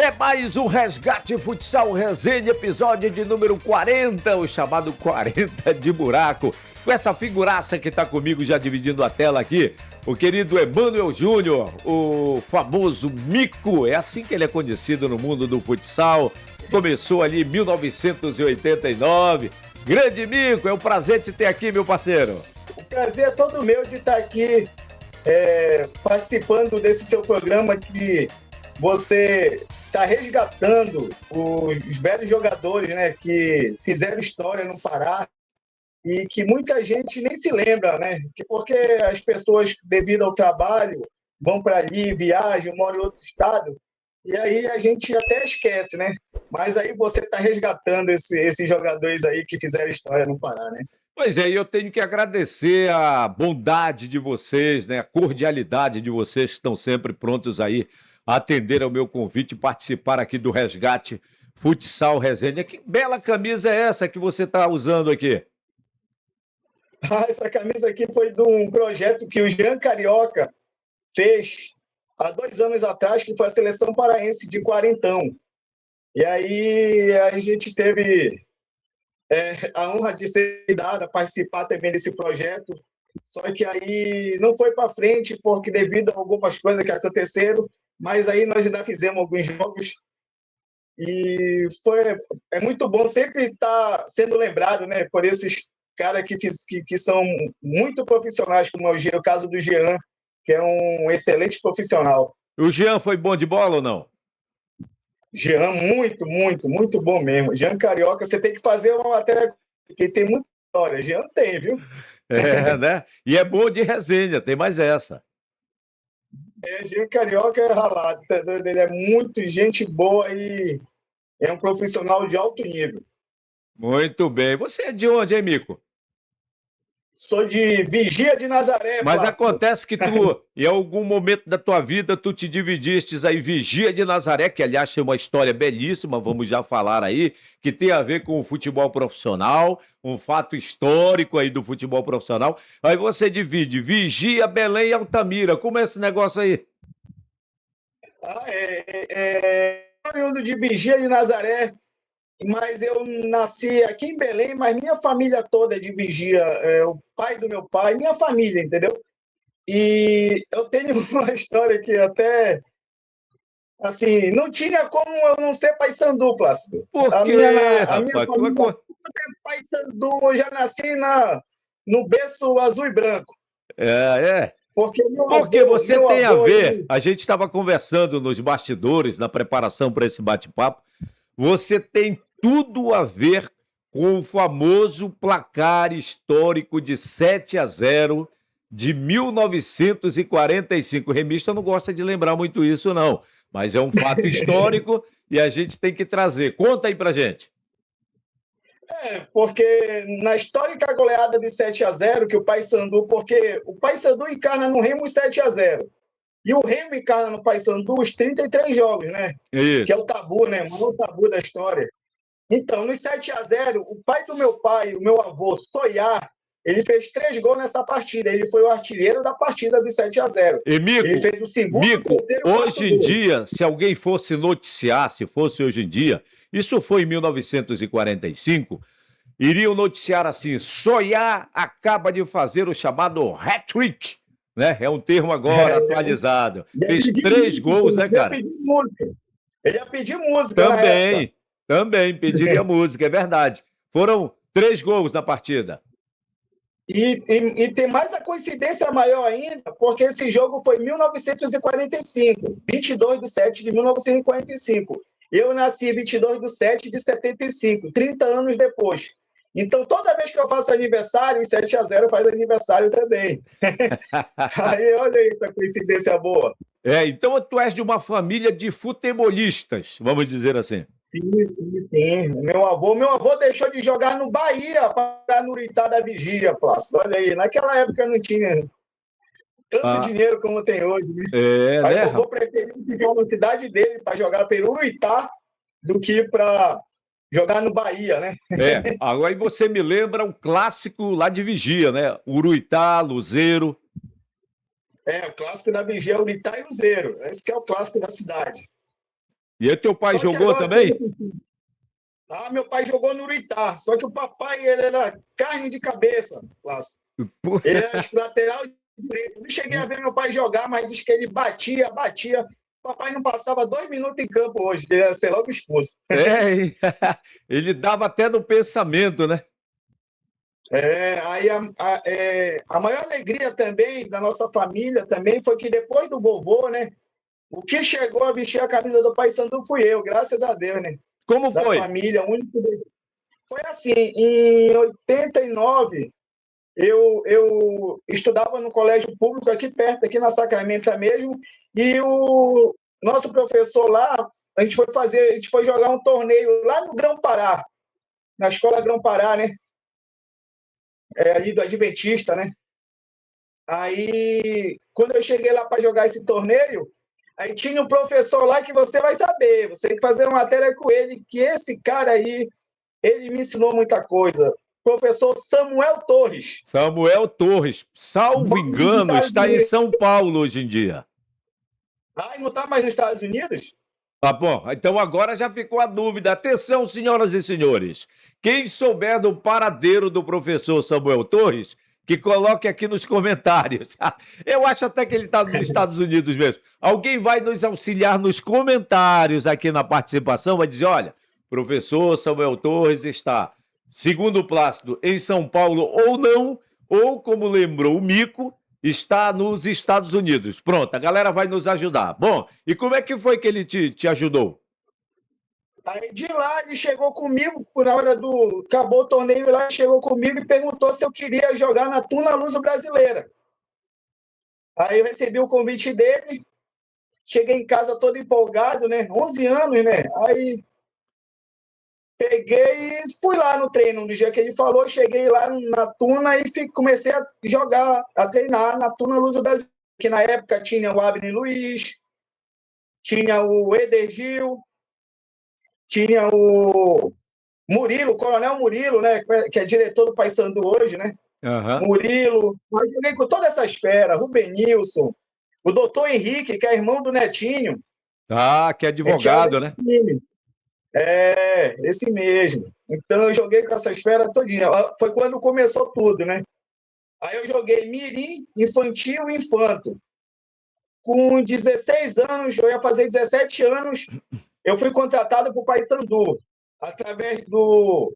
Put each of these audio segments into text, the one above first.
É mais um Resgate Futsal Resenha, episódio de número 40, o chamado 40 de buraco. Com essa figuraça que tá comigo já dividindo a tela aqui, o querido Emanuel Júnior, o famoso Mico, é assim que ele é conhecido no mundo do futsal. Começou ali em 1989. Grande Mico, é um prazer te ter aqui, meu parceiro. O prazer é todo meu de estar aqui participando desse seu programa que você está resgatando os velhos jogadores, né, que fizeram história no Pará e que muita gente nem se lembra, né? Porque as pessoas, devido ao trabalho, vão para ali, viajam, moram em outro estado, e aí a gente até esquece, né? Mas aí você está resgatando esses jogadores aí que fizeram história no Pará, né? Pois é, eu tenho que agradecer a bondade de vocês, né, a cordialidade de vocês que estão sempre prontos aí a atender ao meu convite e participar aqui do Resgate Futsal Resenha. Que bela camisa é essa que você está usando aqui? Essa camisa aqui foi de um projeto que o Jean Carioca fez há 2 anos atrás, que foi a Seleção Paraense de Quarentão. E aí a gente teve a honra de ser dada, participar também desse projeto, só que aí não foi para frente, porque devido a algumas coisas que aconteceram, mas aí nós ainda fizemos alguns jogos, e é muito bom sempre estar sendo lembrado, né, por esses caras que são muito profissionais, como é o caso do Jean, que é um excelente profissional. O Jean foi bom de bola ou não? Jean, muito, muito, muito bom mesmo. Jean Carioca, você tem que fazer uma matéria, porque tem muita história. Jean tem, viu? É, né? E é bom de resenha, tem mais essa. Jean Carioca é ralado, tá doido? Ele é muito gente boa e é um profissional de alto nível. Muito bem. Você é de onde, hein, Mico? Sou de Vigia de Nazaré, Mas Plácido. acontece que tu, em algum momento da tua vida, tu te dividistes aí, Vigia de Nazaré, que aliás tem uma história belíssima, vamos já falar aí, que tem a ver com o futebol profissional, um fato histórico aí do futebol profissional. Aí você divide Vigia, Belém e Altamira. Como é esse negócio aí? Oriundo de Vigia de Nazaré, mas eu nasci aqui em Belém, mas minha família toda é de Vigia, o pai do meu pai, minha família, entendeu? E eu tenho uma história que até, assim, não tinha como eu não ser paysandu, Plácido. Por A quê, minha rapaz? família é paysandu, eu já nasci no berço azul e branco. É, é. Porque Porque você meu tem a avô, ver, a gente estava conversando nos bastidores, na preparação para esse bate-papo, você tem tudo a ver com o famoso placar histórico de 7-0 de 1945. O remista não gosta de lembrar muito isso, não, mas é um fato histórico e a gente tem que trazer. Conta aí pra gente. porque na histórica goleada de 7-0 que o Paysandu, porque o Paysandu encarna no Remo os 7-0. E o Remo encarna no Paysandu os 33 jogos, né? Que é Isso. o tabu, né? O maior tabu da história. Então, nos 7-0, o pai do meu pai, o meu avô, Soiar, ele fez 3 gols nessa partida. Ele foi o artilheiro da partida do 7-0. E Ele Mico, fez o segundo, o Mico, terceiro e o quarto hoje em gol. dia, se alguém fosse noticiar, se fosse hoje em dia, isso foi em 1945, iriam noticiar assim: Soiá acaba de fazer o chamado hat-trick, né? É um termo agora atualizado. Fez 3 gols, né, Ele ia cara? pedir música. Ele ia pedir música na época. Também, também pediria música, é verdade. Foram 3 gols na partida. E tem mais a coincidência maior ainda, porque esse jogo foi em 1945, 22 de 7 de 1945. Eu nasci 22 de 7 de 75, 30 anos depois. Então, toda vez que eu faço aniversário, o 7-0 faz aniversário também. Aí, olha aí essa coincidência boa. É, então tu és de uma família de futebolistas, vamos dizer assim. Sim, sim, sim. Meu avô deixou de jogar no Bahia para no Itá da Vigia, Plácido. Olha aí, naquela época não tinha tanto Ah, dinheiro como tem hoje, né? é, Aí o né, vovô rapaz? preferiu ficar na cidade dele para jogar pelo Itá do que para jogar no Bahia, né? É, agora aí você me lembra um clássico lá de Vigia, né? Uruitá, Luzeiro. O clássico da Vigia é o Itá e Luzeiro. Esse que é o clássico da cidade. E aí teu pai Só que jogou agora, também? meu pai jogou no Uruitá, só que o papai, ele era carne de cabeça, Lácio. Pô, Ele era lateral direito. Não cheguei a ver meu pai jogar, mas diz que ele batia, batia. O papai não passava 2 minutos em campo hoje, que ele ia ser logo expulso. É, ele dava até no pensamento, né? Aí a maior alegria também da nossa família também foi que depois do vovô, né? O que chegou a vestir a camisa do Paysandu fui eu, graças a Deus, né? Como Da foi? família, único. Foi assim, em 89, eu estudava no colégio público aqui perto, aqui na Sacramento mesmo, e o nosso professor lá, a gente foi jogar um torneio lá no Grão-Pará, na escola Grão-Pará, né? Ali do Adventista, né? Aí, quando eu cheguei lá para jogar esse torneio, aí tinha um professor lá que você vai saber, você tem que fazer uma matéria com ele, que esse cara aí, ele me ensinou muita coisa. Professor Samuel Torres. Samuel Torres, salvo Nome dos engano, Estados está em Unidos. São Paulo hoje em dia. E não está mais nos Estados Unidos? Tá bom, então agora já ficou a dúvida. Atenção, senhoras e senhores. Quem souber do paradeiro do professor Samuel Torres, que coloque aqui nos comentários. Eu acho até que ele está nos Estados Unidos mesmo. Alguém vai nos auxiliar nos comentários aqui na participação, vai dizer, olha, professor Samuel Torres está, segundo o Plácido, em São Paulo ou não, ou como lembrou o Mico, está nos Estados Unidos. Pronto, a galera vai nos ajudar. Bom, e como é que foi que ele te ajudou? Aí de lá ele chegou comigo, na hora do. Acabou o torneio lá, ele chegou comigo e perguntou se eu queria jogar na Tuna Luso Brasileira. Aí eu recebi o convite dele, cheguei em casa todo empolgado, né? 11 anos, né? Aí peguei e fui lá no treino. No dia que ele falou, cheguei lá na Tuna e comecei a jogar, a treinar na Tuna Luso Brasileira. Que na época tinha o Abner Luiz, tinha o Edergil, tinha o Murilo, o Coronel Murilo, né? Que é diretor do Paysandu hoje, né? Aham. Murilo. Mas joguei com toda essa espera. Rubenilson, o doutor Henrique, que é irmão do Netinho. Ah, que é A gente joga advogado, né? time. Esse mesmo. Então eu joguei com essa esfera todinha. Foi quando começou tudo, né? Aí eu joguei mirim, infantil e infanto. Com 16 anos, eu ia fazer 17 anos, eu fui contratado para o Paysandu, através do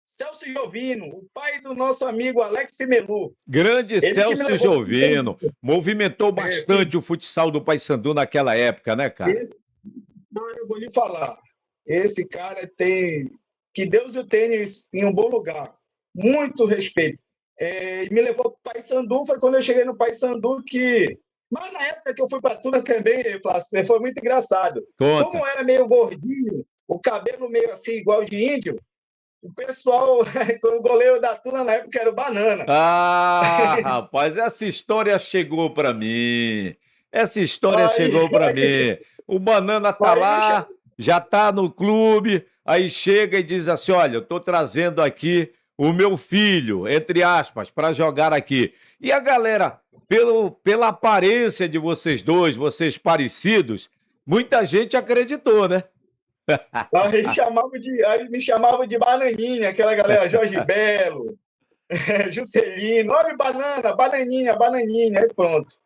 Celso Jovino, o pai do nosso amigo Alex Melu. Grande Ele que me Celso levou. Jovino. Movimentou bastante o futsal do Paysandu naquela época, né, cara? Eu vou lhe falar. Esse cara tem. Que Deus o tenha em um bom lugar. Muito respeito. Ele me levou para o Paysandu, foi quando eu cheguei no Paysandu que. Mas na época que eu fui para Tuna também, Flávio, foi muito engraçado. Conta. Como era meio gordinho, o cabelo meio assim, igual de índio, o pessoal, o goleiro da Tuna na época era o Banana. Ah, rapaz, essa história chegou para mim. Essa história Aí, chegou para mim. O Banana tá aí me lá, já tá no clube, aí chega e diz assim: "Olha, eu tô trazendo aqui o meu filho, entre aspas, para jogar aqui". E a galera, pela aparência de vocês dois, vocês parecidos, muita gente acreditou, né? Aí me chamavam de Bananinha, aquela galera, Jorge Belo, Juscelino, olha banana, bananinha, bananinha, aí pronto.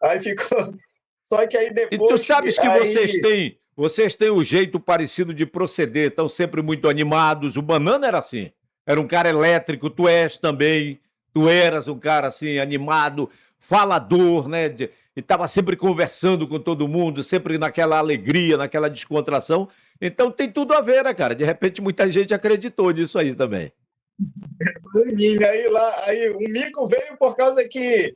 Aí ficou. Só que aí E tu depois. sabes que Aí, vocês têm um jeito parecido de proceder, estão sempre muito animados. O Banana era assim, era um cara elétrico, tu és também, tu eras um cara assim, animado, falador, né? E estava sempre conversando com todo mundo, sempre naquela alegria, naquela descontração. Então tem tudo a ver, né, cara? De repente muita gente acreditou nisso aí também. bananinha, aí o mico veio por causa que.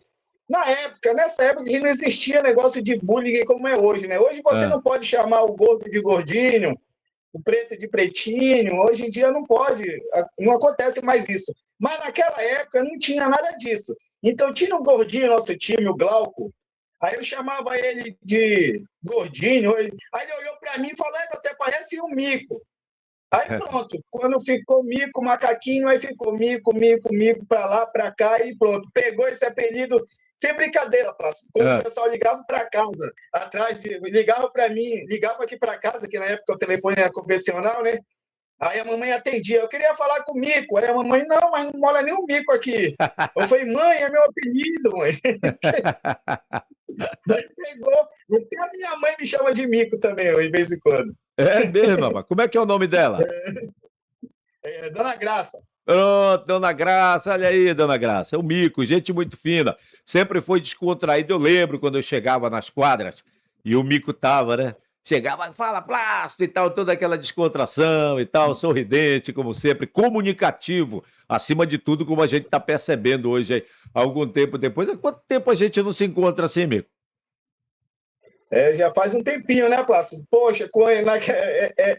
Nessa época que não existia negócio de bullying como é hoje, né? Hoje você Ah, não pode chamar o gordo de gordinho, o preto de pretinho, hoje em dia não pode, não acontece mais isso. Mas naquela época não tinha nada disso. Então tinha um gordinho no nosso time, o Glauco, aí eu chamava ele de gordinho, aí ele olhou para mim e falou, até parece um mico. Aí pronto, quando ficou mico, macaquinho, aí ficou mico, mico, mico, para lá, para cá, e pronto. Pegou esse apelido, sem brincadeira, Plácido. Quando o pessoal ligava para casa, ligava para mim, ligava aqui para casa, que na época o telefone era convencional, né? Aí a mamãe atendia. Eu queria falar com o Mico. Aí a mamãe, não, mas não mora nenhum Mico aqui. Eu falei, mãe, é meu apelido, mãe. Aí pegou. Até a minha mãe me chama de Mico também, de vez em quando. É mesmo, rapaz. Como é que é o nome dela? Dona Graça. Pronto, Dona Graça, olha aí, Dona Graça. É o Mico, gente muito fina. Sempre foi descontraído. Eu lembro quando eu chegava nas quadras e o Mico tava, né? Chegava, fala Plácido e tal, toda aquela descontração e tal, sorridente, como sempre, comunicativo, acima de tudo, como a gente está percebendo hoje, aí, algum tempo depois. Há quanto tempo a gente não se encontra assim, Mico? Já faz um tempinho, né, Plácido? Poxa,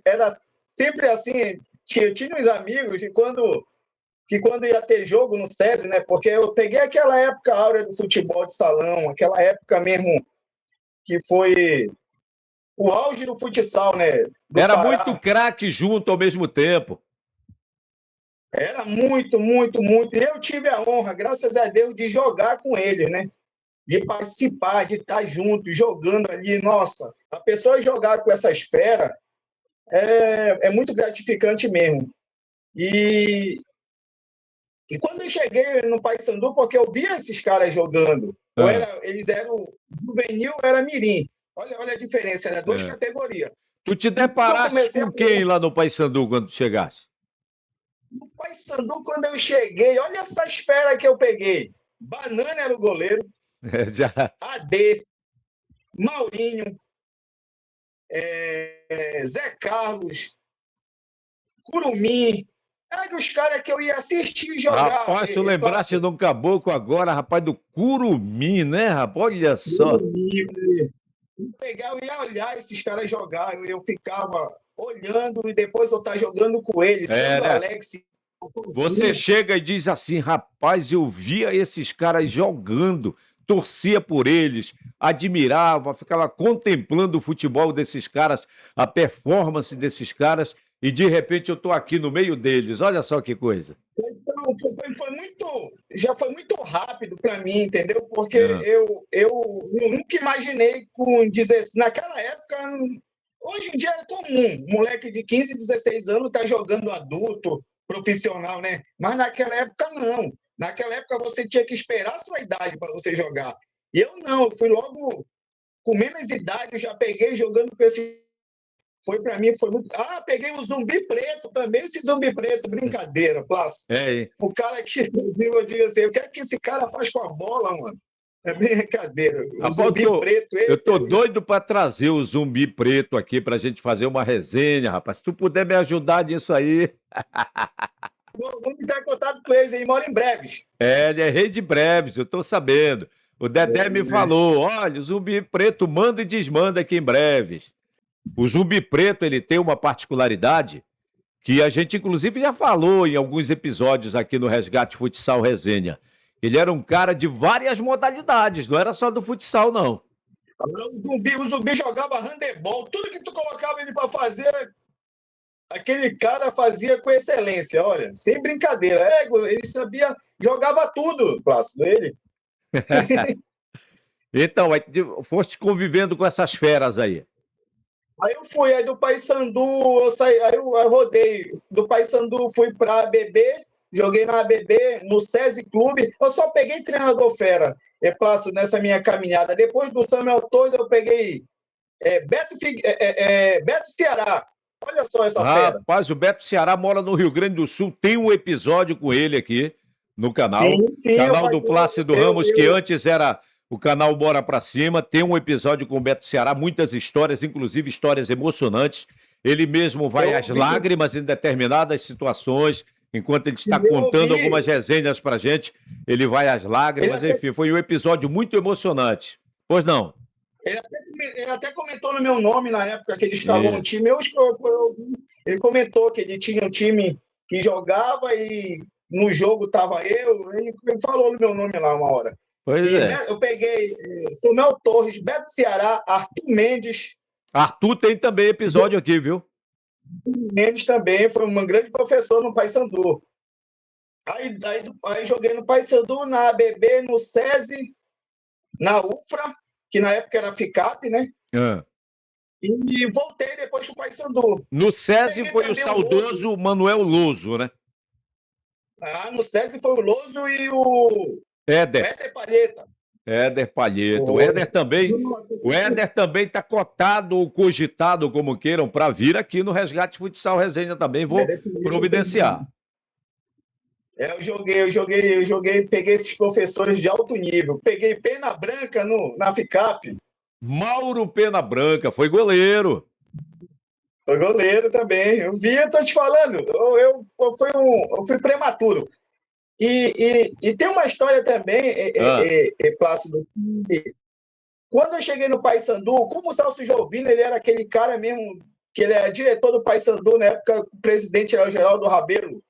era sempre assim. Tinha uns amigos que quando ia ter jogo no SESI, né? Porque eu peguei aquela época áurea do futebol de salão, aquela época mesmo que foi o auge do futsal, né? Era muito craque junto ao mesmo tempo. Era muito, muito, muito. E eu tive a honra, graças a Deus, de jogar com eles, né? De participar, de estar junto, jogando ali. Nossa, a pessoa jogar com essa esfera é muito gratificante mesmo. E quando eu cheguei no Paysandu, porque eu via esses caras jogando, eles eram juvenil, era mirim. Olha a diferença, né? Duas categorias. Tu te deparaste com quem lá no Paysandu quando tu chegaste? No Paysandu, quando eu cheguei, olha essa esfera que eu peguei. Banana era o goleiro. Já. AD, Maurinho, Zé Carlos, Curumim. Eram os caras que eu ia assistir jogar. Rapaz, tu lembraste de um caboclo agora, rapaz, do Curumim, né, rapaz? Olha só. Curumim. Eu ia olhar esses caras jogar, eu ficava olhando e depois eu estar jogando com eles. Né? Alex. Você chega e diz assim, rapaz, eu via esses caras jogando, torcia por eles, admirava, ficava contemplando o futebol desses caras, a performance desses caras, e de repente eu tô aqui no meio deles. Olha só que coisa. Então, já foi muito rápido para mim, entendeu? Porque eu nunca imaginei com 16, naquela época, hoje em dia é comum, moleque de 15, 16 anos tá jogando adulto, profissional, né? Mas naquela época não. Naquela época você tinha que esperar a sua idade para você jogar. E eu não, eu fui logo com menos idade, eu já peguei jogando com esse. Foi para mim, foi muito. Ah, peguei o Zumbi Preto também, esse Zumbi Preto, brincadeira, Plácido. O cara que eu digo assim, o que é que esse cara faz com a bola, mano? É brincadeira. O Zumbi Preto, esse. Eu tô doido para trazer o Zumbi Preto aqui pra gente fazer uma resenha, rapaz. Se tu puder me ajudar nisso aí. Vamos entrar em contato com eles, ele mora em Breves. Ele é rei de Breves, eu tô sabendo. O Dedé me falou, olha, o Zumbi Preto manda e desmanda aqui em Breves. O Zumbi Preto, ele tem uma particularidade que a gente, inclusive, já falou em alguns episódios aqui no Resgate Futsal Resenha. Ele era um cara de várias modalidades, não era só do futsal, não. O Zumbi jogava handebol, tudo que tu colocava ele para fazer, aquele cara fazia com excelência, olha, sem brincadeira. Ele sabia, jogava tudo, Plácido, ele. Então, foste convivendo com essas feras aí. Aí eu fui, aí do Paysandu, aí eu rodei. Do Paysandu fui para a ABB, joguei na ABB, no SESI Clube. Eu só peguei treinador fera, Plácido, nessa minha caminhada. Depois do Samuel Torres, eu peguei Beto Ceará. Olha só essa fera. Rapaz, o Beto Ceará mora no Rio Grande do Sul. Tem um episódio com ele aqui no canal. Sim, canal do Plácido Ramos, que antes era o canal Bora Pra Cima. Tem um episódio com o Beto Ceará, muitas histórias, inclusive histórias emocionantes. Ele mesmo vai às lágrimas em determinadas situações. Enquanto ele está contando algumas resenhas pra gente, ele vai às lágrimas. Enfim, foi um episódio muito emocionante. Pois não? Ele até comentou no meu nome na época que ele escalou um time. Ele comentou que ele tinha um time que jogava e no jogo estava eu. Ele falou no meu nome lá uma hora. Pois é. Eu peguei Samuel Torres, Beto Ceará, Arthur Mendes. Arthur tem também episódio aqui, viu? Mendes também foi um grande professor no Paysandu. Aí joguei no Paysandu, na ABB, no SESI. na UFRA, que na época era FICAP, né? Ah. E voltei depois para o Paysandu. No SESI Peguei foi o também o Loso. saudoso Manuel Loso, né? No SESI foi o Loso e o Éder. Éder Palheta. Éder Palheta. Foi. O Éder também está cotado ou cogitado, como queiram, para vir aqui no Resgate Futsal Resenha também. Vou providenciar. Eu joguei, peguei esses professores de alto nível. Peguei Pena Branca na FICAP. Mauro Pena Branca, foi goleiro. Foi goleiro também. Eu vi, eu tô te falando. Eu fui prematuro. E tem uma história também, Plácido, que quando eu cheguei no Paysandu, como o Celso Jovino, ele era aquele cara mesmo, que ele era diretor do Paysandu, na época, o presidente era o Geraldo Rabelo,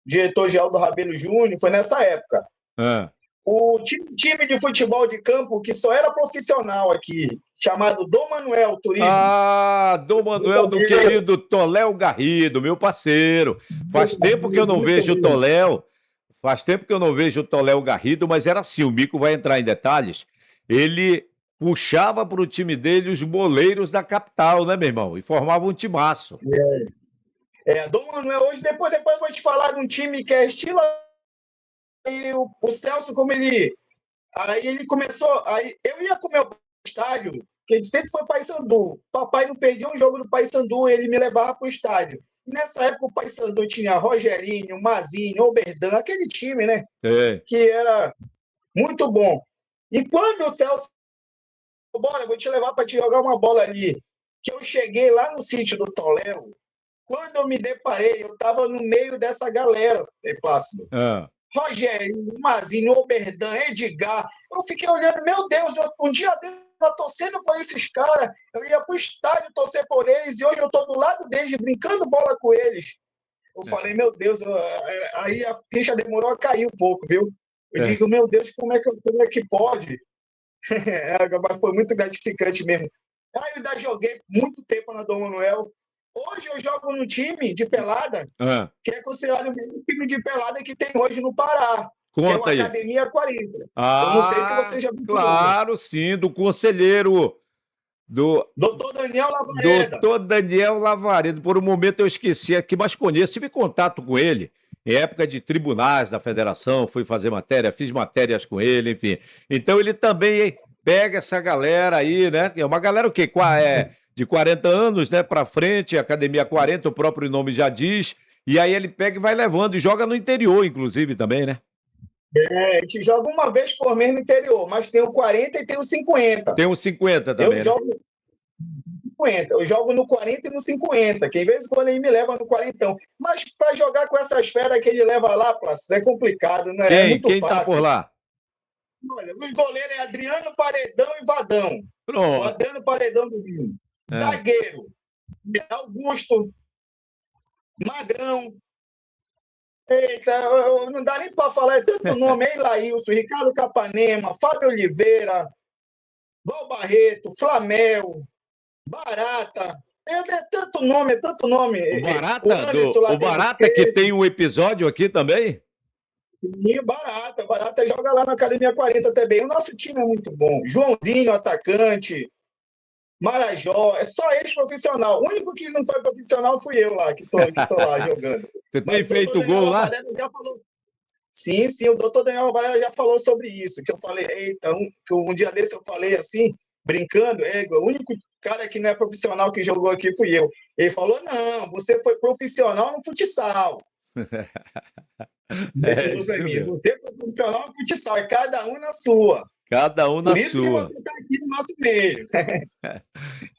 diretor Geraldo Rabelo Júnior, foi nessa época. O time de futebol de campo, que só era profissional aqui, chamado Dom Manuel Turismo. Dom Manuel, do querido Toléo Garrido, meu parceiro. Faz tempo que eu não vejo o Toléo. Faz tempo que eu não vejo o Toléo Garrido, mas era assim, o Mico vai entrar em detalhes. Ele puxava para o time dele os boleiros da capital, né, meu irmão? E formava um timaço. Dom Manuel, hoje, depois eu vou te falar de um time que é estilo... E o Celso, como ele... Aí ele começou... Aí eu ia com o meu estádio, que ele sempre foi Paysandu. Papai não perdia um jogo do Paysandu, ele me levava para o estádio. E nessa época o Paysandu tinha Rogerinho, Mazinho, Oberdan, aquele time, né? Que era muito bom. E quando o Celso... Bora, vou te levar para te jogar uma bola ali. Que eu cheguei lá no sítio do Toléu, quando eu me deparei, eu estava no meio dessa galera, Plácido. Rogério, Mazinho, Oberdan, Edgar. Eu fiquei olhando, meu Deus, um dia eu estava torcendo por esses caras, eu ia para o estádio torcer por eles, e hoje eu estou do lado deles, brincando bola com eles. Eu falei, meu Deus, aí a ficha demorou a cair um pouco, viu? Eu digo, meu Deus, como é que pode? Mas foi muito gratificante mesmo. Aí eu ainda joguei muito tempo na Dom Manuel. Hoje eu jogo no time de pelada, que é considerado o mesmo time de pelada que tem hoje no Pará. Conta que é aí. o Academia 40. Eu não sei se você já viu. Claro, sim, do conselheiro. Doutor Daniel Lavareda. Doutor Daniel Lavareda. Por um momento eu esqueci aqui, mas conheço, tive contato com ele. Em época de tribunais da federação, fui fazer matéria, fiz matérias com ele, enfim. Então ele também pega essa galera aí, né? É uma galera o quê? De 40 anos, né, pra frente, Academia 40, o próprio nome já diz, e aí ele pega e vai levando, e joga no interior, inclusive, também, né? A gente joga uma vez por mês no interior, mas tem o 40 e tem o 50. Tem o 50 também, jogo 50. Eu jogo no 40 e no 50, que às vezes quando ele me leva no 40. Mas para jogar com essas feras que ele leva lá, Plácido, é complicado, né? É muito Quem fácil. Tá por lá? Olha, os goleiros é Adriano Paredão e Vadão. Pronto. O Adriano Paredão do Rio. Zagueiro. Augusto. Magrão. Eita, não dá nem para falar, é tanto nome. É Ilailson, Ricardo Capanema, Fábio Oliveira, Val Barreto, Flamel, Barata. É tanto nome, é tanto nome. O Barata que tem um episódio aqui também? Sim, Barata joga lá na Academia 40 também. O nosso time é muito bom. Joãozinho, atacante. Marajó, é só ex-profissional. O único que não foi profissional fui eu lá, que tô lá jogando. Você tem feito gol lá? Sim, o doutor Daniel Varela já falou sobre isso, que eu falei, eita, um dia desse eu falei assim, brincando, o único cara que não é profissional que jogou aqui fui eu. Ele falou, não, você foi profissional no futsal. Você foi profissional no futsal, é cada um na sua. Cada um na sua. Por isso que você está aqui no nosso meio.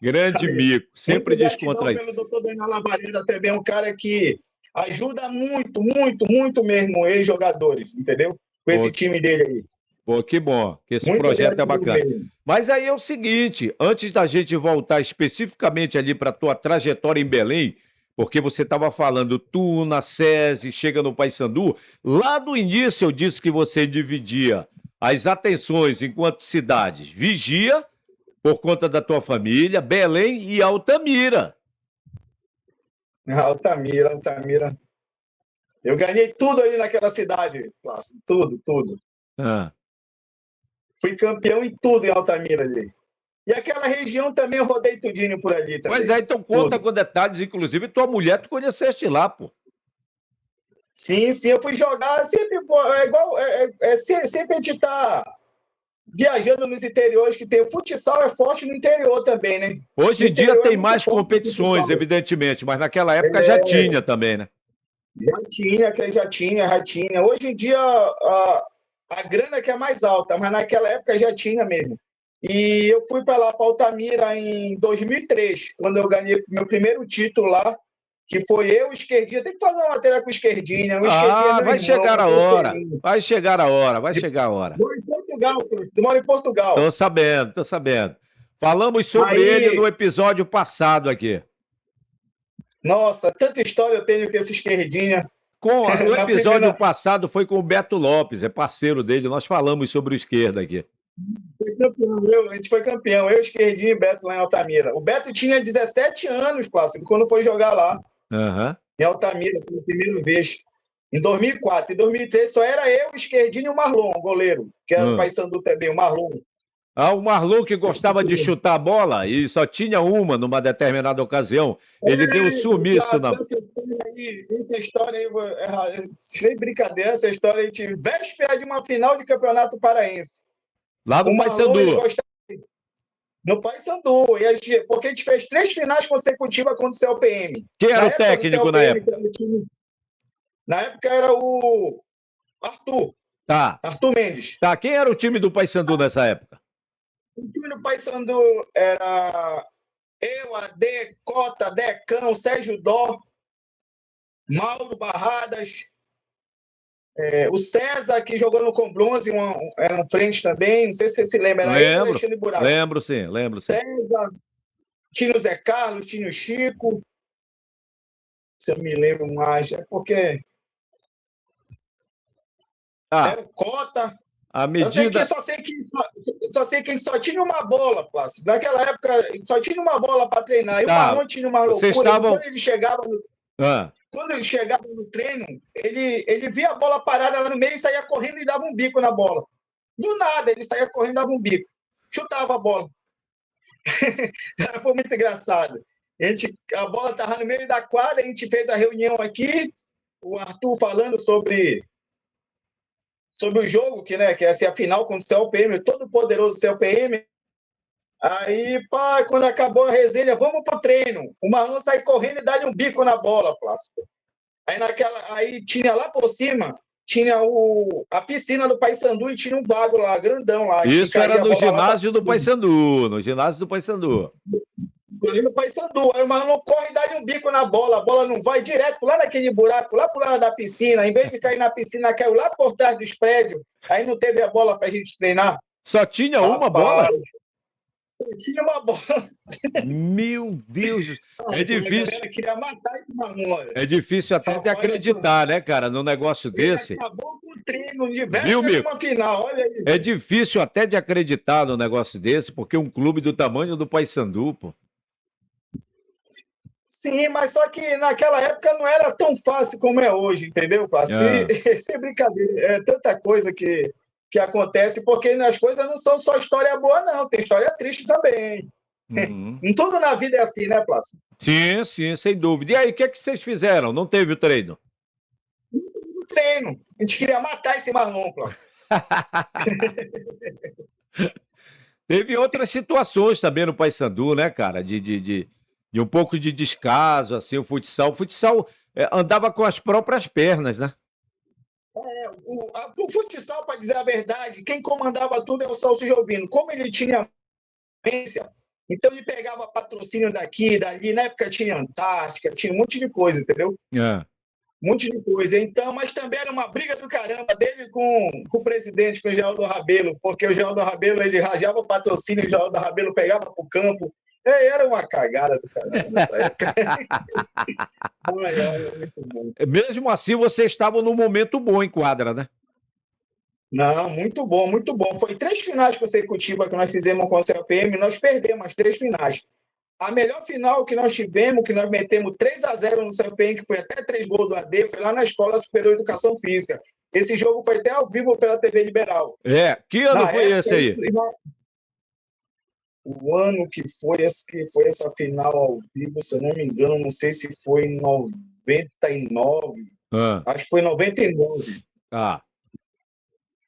Grande Mico, sempre descontraído. Pelo doutor Daniel Lavareda também, é um cara que ajuda muito, muito, muito mesmo ex-jogadores, entendeu? Com esse time dele aí. Pô, que bom, que esse projeto é bacana. Mas aí é o seguinte, antes da gente voltar especificamente ali para a tua trajetória em Belém, porque você estava falando, tu na SESI, chega no Paysandu, lá no início eu disse que você dividia as atenções enquanto cidades, Vigia, por conta da tua família, Belém e Altamira. Altamira. Eu ganhei tudo ali naquela cidade, tudo. Fui campeão em tudo em Altamira ali. E aquela região também eu rodei tudinho por ali também. Pois é, então conta com detalhes, inclusive tua mulher tu conheceste lá, pô. Sim, eu fui jogar sempre, pô, sempre a gente tá viajando nos interiores que tem. O futsal é forte no interior também, né? Hoje em dia tem mais competições, evidentemente, mas naquela época já tinha também, né? Já tinha. Hoje em dia a grana que é mais alta, mas naquela época já tinha mesmo. E eu fui para lá, para Altamira, em 2003, quando eu ganhei meu primeiro título lá, que foi eu, o Esquerdinha. Tem que fazer uma matéria com o Esquerdinha. Vai chegar a hora. Vai chegar a hora. Moro em Portugal, moro em Portugal. Tô sabendo. Falamos sobre ele no episódio passado aqui. Nossa, tanta história eu tenho com esse Esquerdinha. O episódio passado foi com o Beto Lopes, é parceiro dele. Nós falamos sobre o esquerda aqui. A gente foi campeão, eu, Esquerdinha e Beto lá em Altamira. O Beto tinha 17 anos, Plácido, quando foi jogar lá. Em Altamira, pela primeira vez. Em 2004. Em 2003 só era eu, o Esquerdinho e o Marlon, o goleiro, que era o Paysandu também, o Marlon. O Marlon que gostava de chutar a bola e só tinha uma numa determinada ocasião. Ele deu um sumiço na... Essa história aí, sem brincadeira, essa história aí, véspera de uma final de campeonato paraense. Lá no Paysandu. No Paysandu, porque a gente fez 3 finais consecutivas contra o CLPM. Quem era o técnico na época? Na época era o Arthur. Tá. Arthur Mendes. Tá, quem era o time do Paysandu nessa época? O time do Paysandu era eu, Ade, Cota, Decão, Sérgio Dó, Mauro Barradas, o César, que jogou no Combronze, era na frente também, não sei se você se lembra. Lembro sim. César, tinha o Zé Carlos, tinha o Chico, se eu me lembro mais, porque... Era o Cota. Só sei que só tinha uma bola, Plácido. Naquela época, só tinha uma bola para treinar. E o Marlon tinha uma loucura. Quando ele chegava no treino, ele via a bola parada lá no meio e saía correndo e dava um bico na bola. Do nada, ele saía correndo e dava um bico. Chutava a bola. Foi muito engraçado. A bola estava no meio da quadra, a gente fez a reunião aqui, o Arthur falando sobre o jogo, que ia ser a final contra o CLPM, todo poderoso CLPM. Aí, quando acabou a resenha, vamos pro treino. O Marlon sai correndo e dá-lhe um bico na bola, Plácido. Aí tinha lá por cima, tinha a piscina do Paysandu e tinha um vago lá, grandão lá. Isso era no ginásio do Paysandu, Aí no Paysandu, aí o Marlon corre e dá-lhe um bico na bola, a bola não vai direto lá naquele buraco, lá pro lado da piscina, em vez de cair na piscina, caiu lá por trás dos prédios, aí não teve a bola pra gente treinar. Só tinha uma bola? Só tinha uma bola. Meu Deus, é difícil. Queria matar esse Marlon. É difícil até de acreditar, né, cara, num negócio desse. Acabou com o treino de véspera de uma final, olha aí. É difícil até de acreditar num negócio desse, porque um clube do tamanho do Paysandu, pô. Sim, mas só que naquela época não era tão fácil como é hoje, entendeu, Plácido? Sem brincadeira, é tanta coisa que acontece, porque as coisas não são só história boa, não, tem história triste também. Em tudo na vida é assim, né, Plácido? Sim, sem dúvida. E aí, o que vocês fizeram? Não teve o treino? Não teve o treino. A gente queria matar esse Marlon, Plácido. Teve outras situações também no Paysandu, né, cara? De um pouco de descaso, assim, o futsal. O futsal andava com as próprias pernas, né? O futsal, para dizer a verdade, quem comandava tudo é o Celso Jovino. Como ele tinha experiência, então ele pegava patrocínio daqui, dali. Na época tinha Antártica, tinha um monte de coisa, entendeu? Um monte de coisa. Então, mas também era uma briga do caramba dele com o presidente, com o Geraldo Rabelo, porque o Geraldo Rabelo, ele rajava o patrocínio, o Geraldo Rabelo pegava para o campo. Era uma cagada do caramba nessa época. Muito bom. Mesmo assim, vocês estavam num momento bom em quadra, né? Não, muito bom, muito bom. Foi 3 finais consecutivas que nós fizemos com o CLPM, nós perdemos as 3 finais. A melhor final que nós tivemos, que nós metemos 3-0 no CLPM, que foi até 3 gols do AD, foi lá na Escola Superior de Educação Física. Esse jogo foi até ao vivo pela TV Liberal. Que ano foi esse aí? O ano que foi essa final ao vivo, se eu não me engano, não sei se foi em 99. Acho que foi em 99.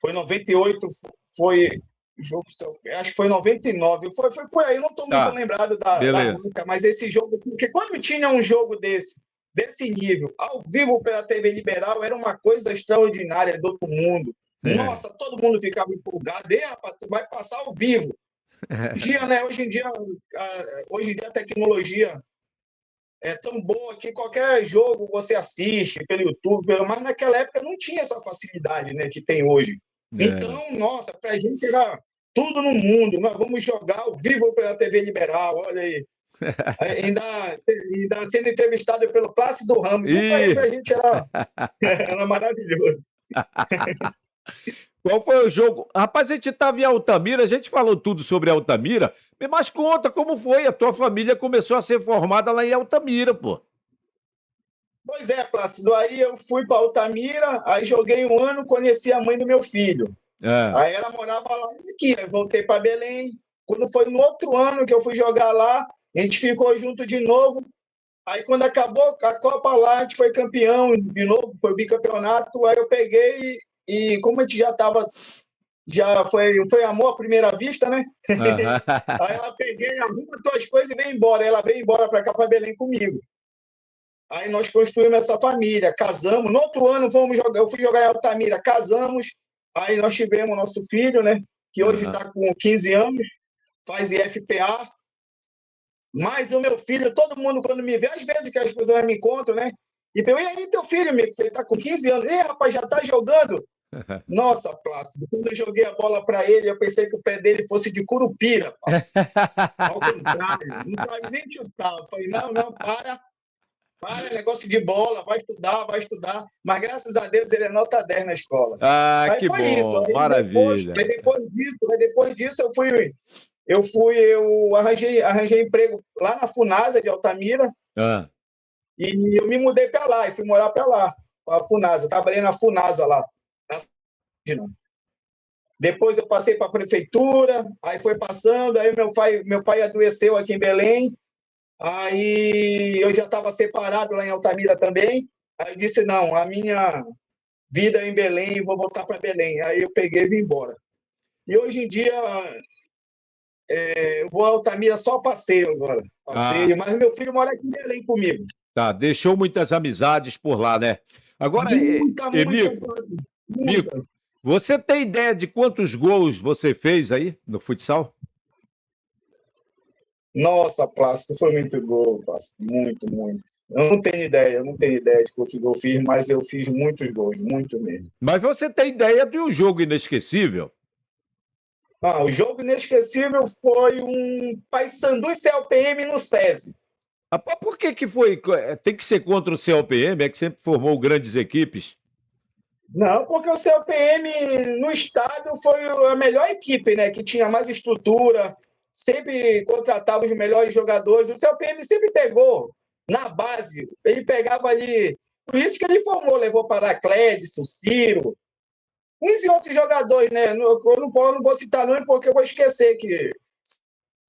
Foi 98, foi jogo, acho que foi 99. Foi por aí, não estou muito lembrado da música, mas esse jogo, porque quando tinha um jogo desse nível, ao vivo pela TV Liberal, era uma coisa extraordinária do outro mundo. Nossa, todo mundo ficava empolgado. Rapaz, tu vai passar ao vivo. Hoje em dia a tecnologia é tão boa que qualquer jogo você assiste pelo YouTube, mas naquela época não tinha essa facilidade, né, que tem hoje. Então, nossa, pra gente era tudo no mundo. Nós vamos jogar ao vivo pela TV Liberal, olha aí. ainda sendo entrevistado pelo Plácido Ramos. Isso aí pra gente era maravilhoso. Qual foi o jogo? Rapaz, a gente estava em Altamira, a gente falou tudo sobre Altamira, mas conta como foi. A tua família começou a ser formada lá em Altamira, pô. Pois é, Plácido. Aí eu fui para Altamira, aí joguei um ano, conheci a mãe do meu filho. Aí ela morava lá aqui, aí voltei para Belém. Quando foi no outro ano que eu fui jogar lá, a gente ficou junto de novo. Aí quando acabou a Copa lá, a gente foi campeão de novo, foi bicampeonato. Aí eu peguei e como a gente já foi amor à primeira vista, né? Aí ela peguei, arruma tuas coisas e vem embora. Ela veio embora para cá, para Belém comigo. Aí nós construímos essa família, casamos. No outro ano eu fui jogar em Altamira, casamos. Aí nós tivemos nosso filho, né? Que hoje está com 15 anos, faz IFPA. Mas o meu filho, todo mundo quando me vê, às vezes que as pessoas me encontram, né? E perguntam, e aí teu filho, amigo? Ele está com 15 anos. Ei, rapaz, já está jogando? Nossa, Plácido, quando eu joguei a bola para ele, eu pensei que o pé dele fosse de curupira. Ao contrário, não sabe nem chutar. Eu falei, não, para, negócio de bola, vai estudar. Mas graças a Deus ele é nota 10 na escola. Aí que bom, isso. Aí maravilha. Depois disso eu arranjei emprego lá na Funasa de Altamira. E eu me mudei para lá e fui morar para lá, para a Funasa. Trabalhei na Funasa lá. Depois eu passei para a prefeitura, aí foi passando, aí meu pai adoeceu aqui em Belém, aí eu já estava separado lá em Altamira também, aí eu disse, não, a minha vida é em Belém, vou voltar para Belém. Aí eu peguei e vim embora. E hoje em dia eu vou a Altamira só passeio agora, mas meu filho mora aqui em Belém comigo. Tá, deixou muitas amizades por lá, né? Agora, Mico, você tem ideia de quantos gols você fez aí no futsal? Nossa, Plácido, foi muito gol, Plácido, muito. Eu não tenho ideia de quantos gols eu fiz, mas eu fiz muitos gols, muito mesmo. Mas você tem ideia de um jogo inesquecível? O jogo inesquecível foi um Paysandu e CLPM no SESI. Por que foi? Tem que ser contra o CLPM, é que sempre formou grandes equipes? Não, porque o CLPM no estádio foi a melhor equipe, né? Que tinha mais estrutura, sempre contratava os melhores jogadores. O CLPM sempre pegou na base, ele pegava ali. Por isso que ele formou, levou para Clédson, Ciro, uns e outros jogadores, né? Eu não vou citar nome porque eu vou esquecer que.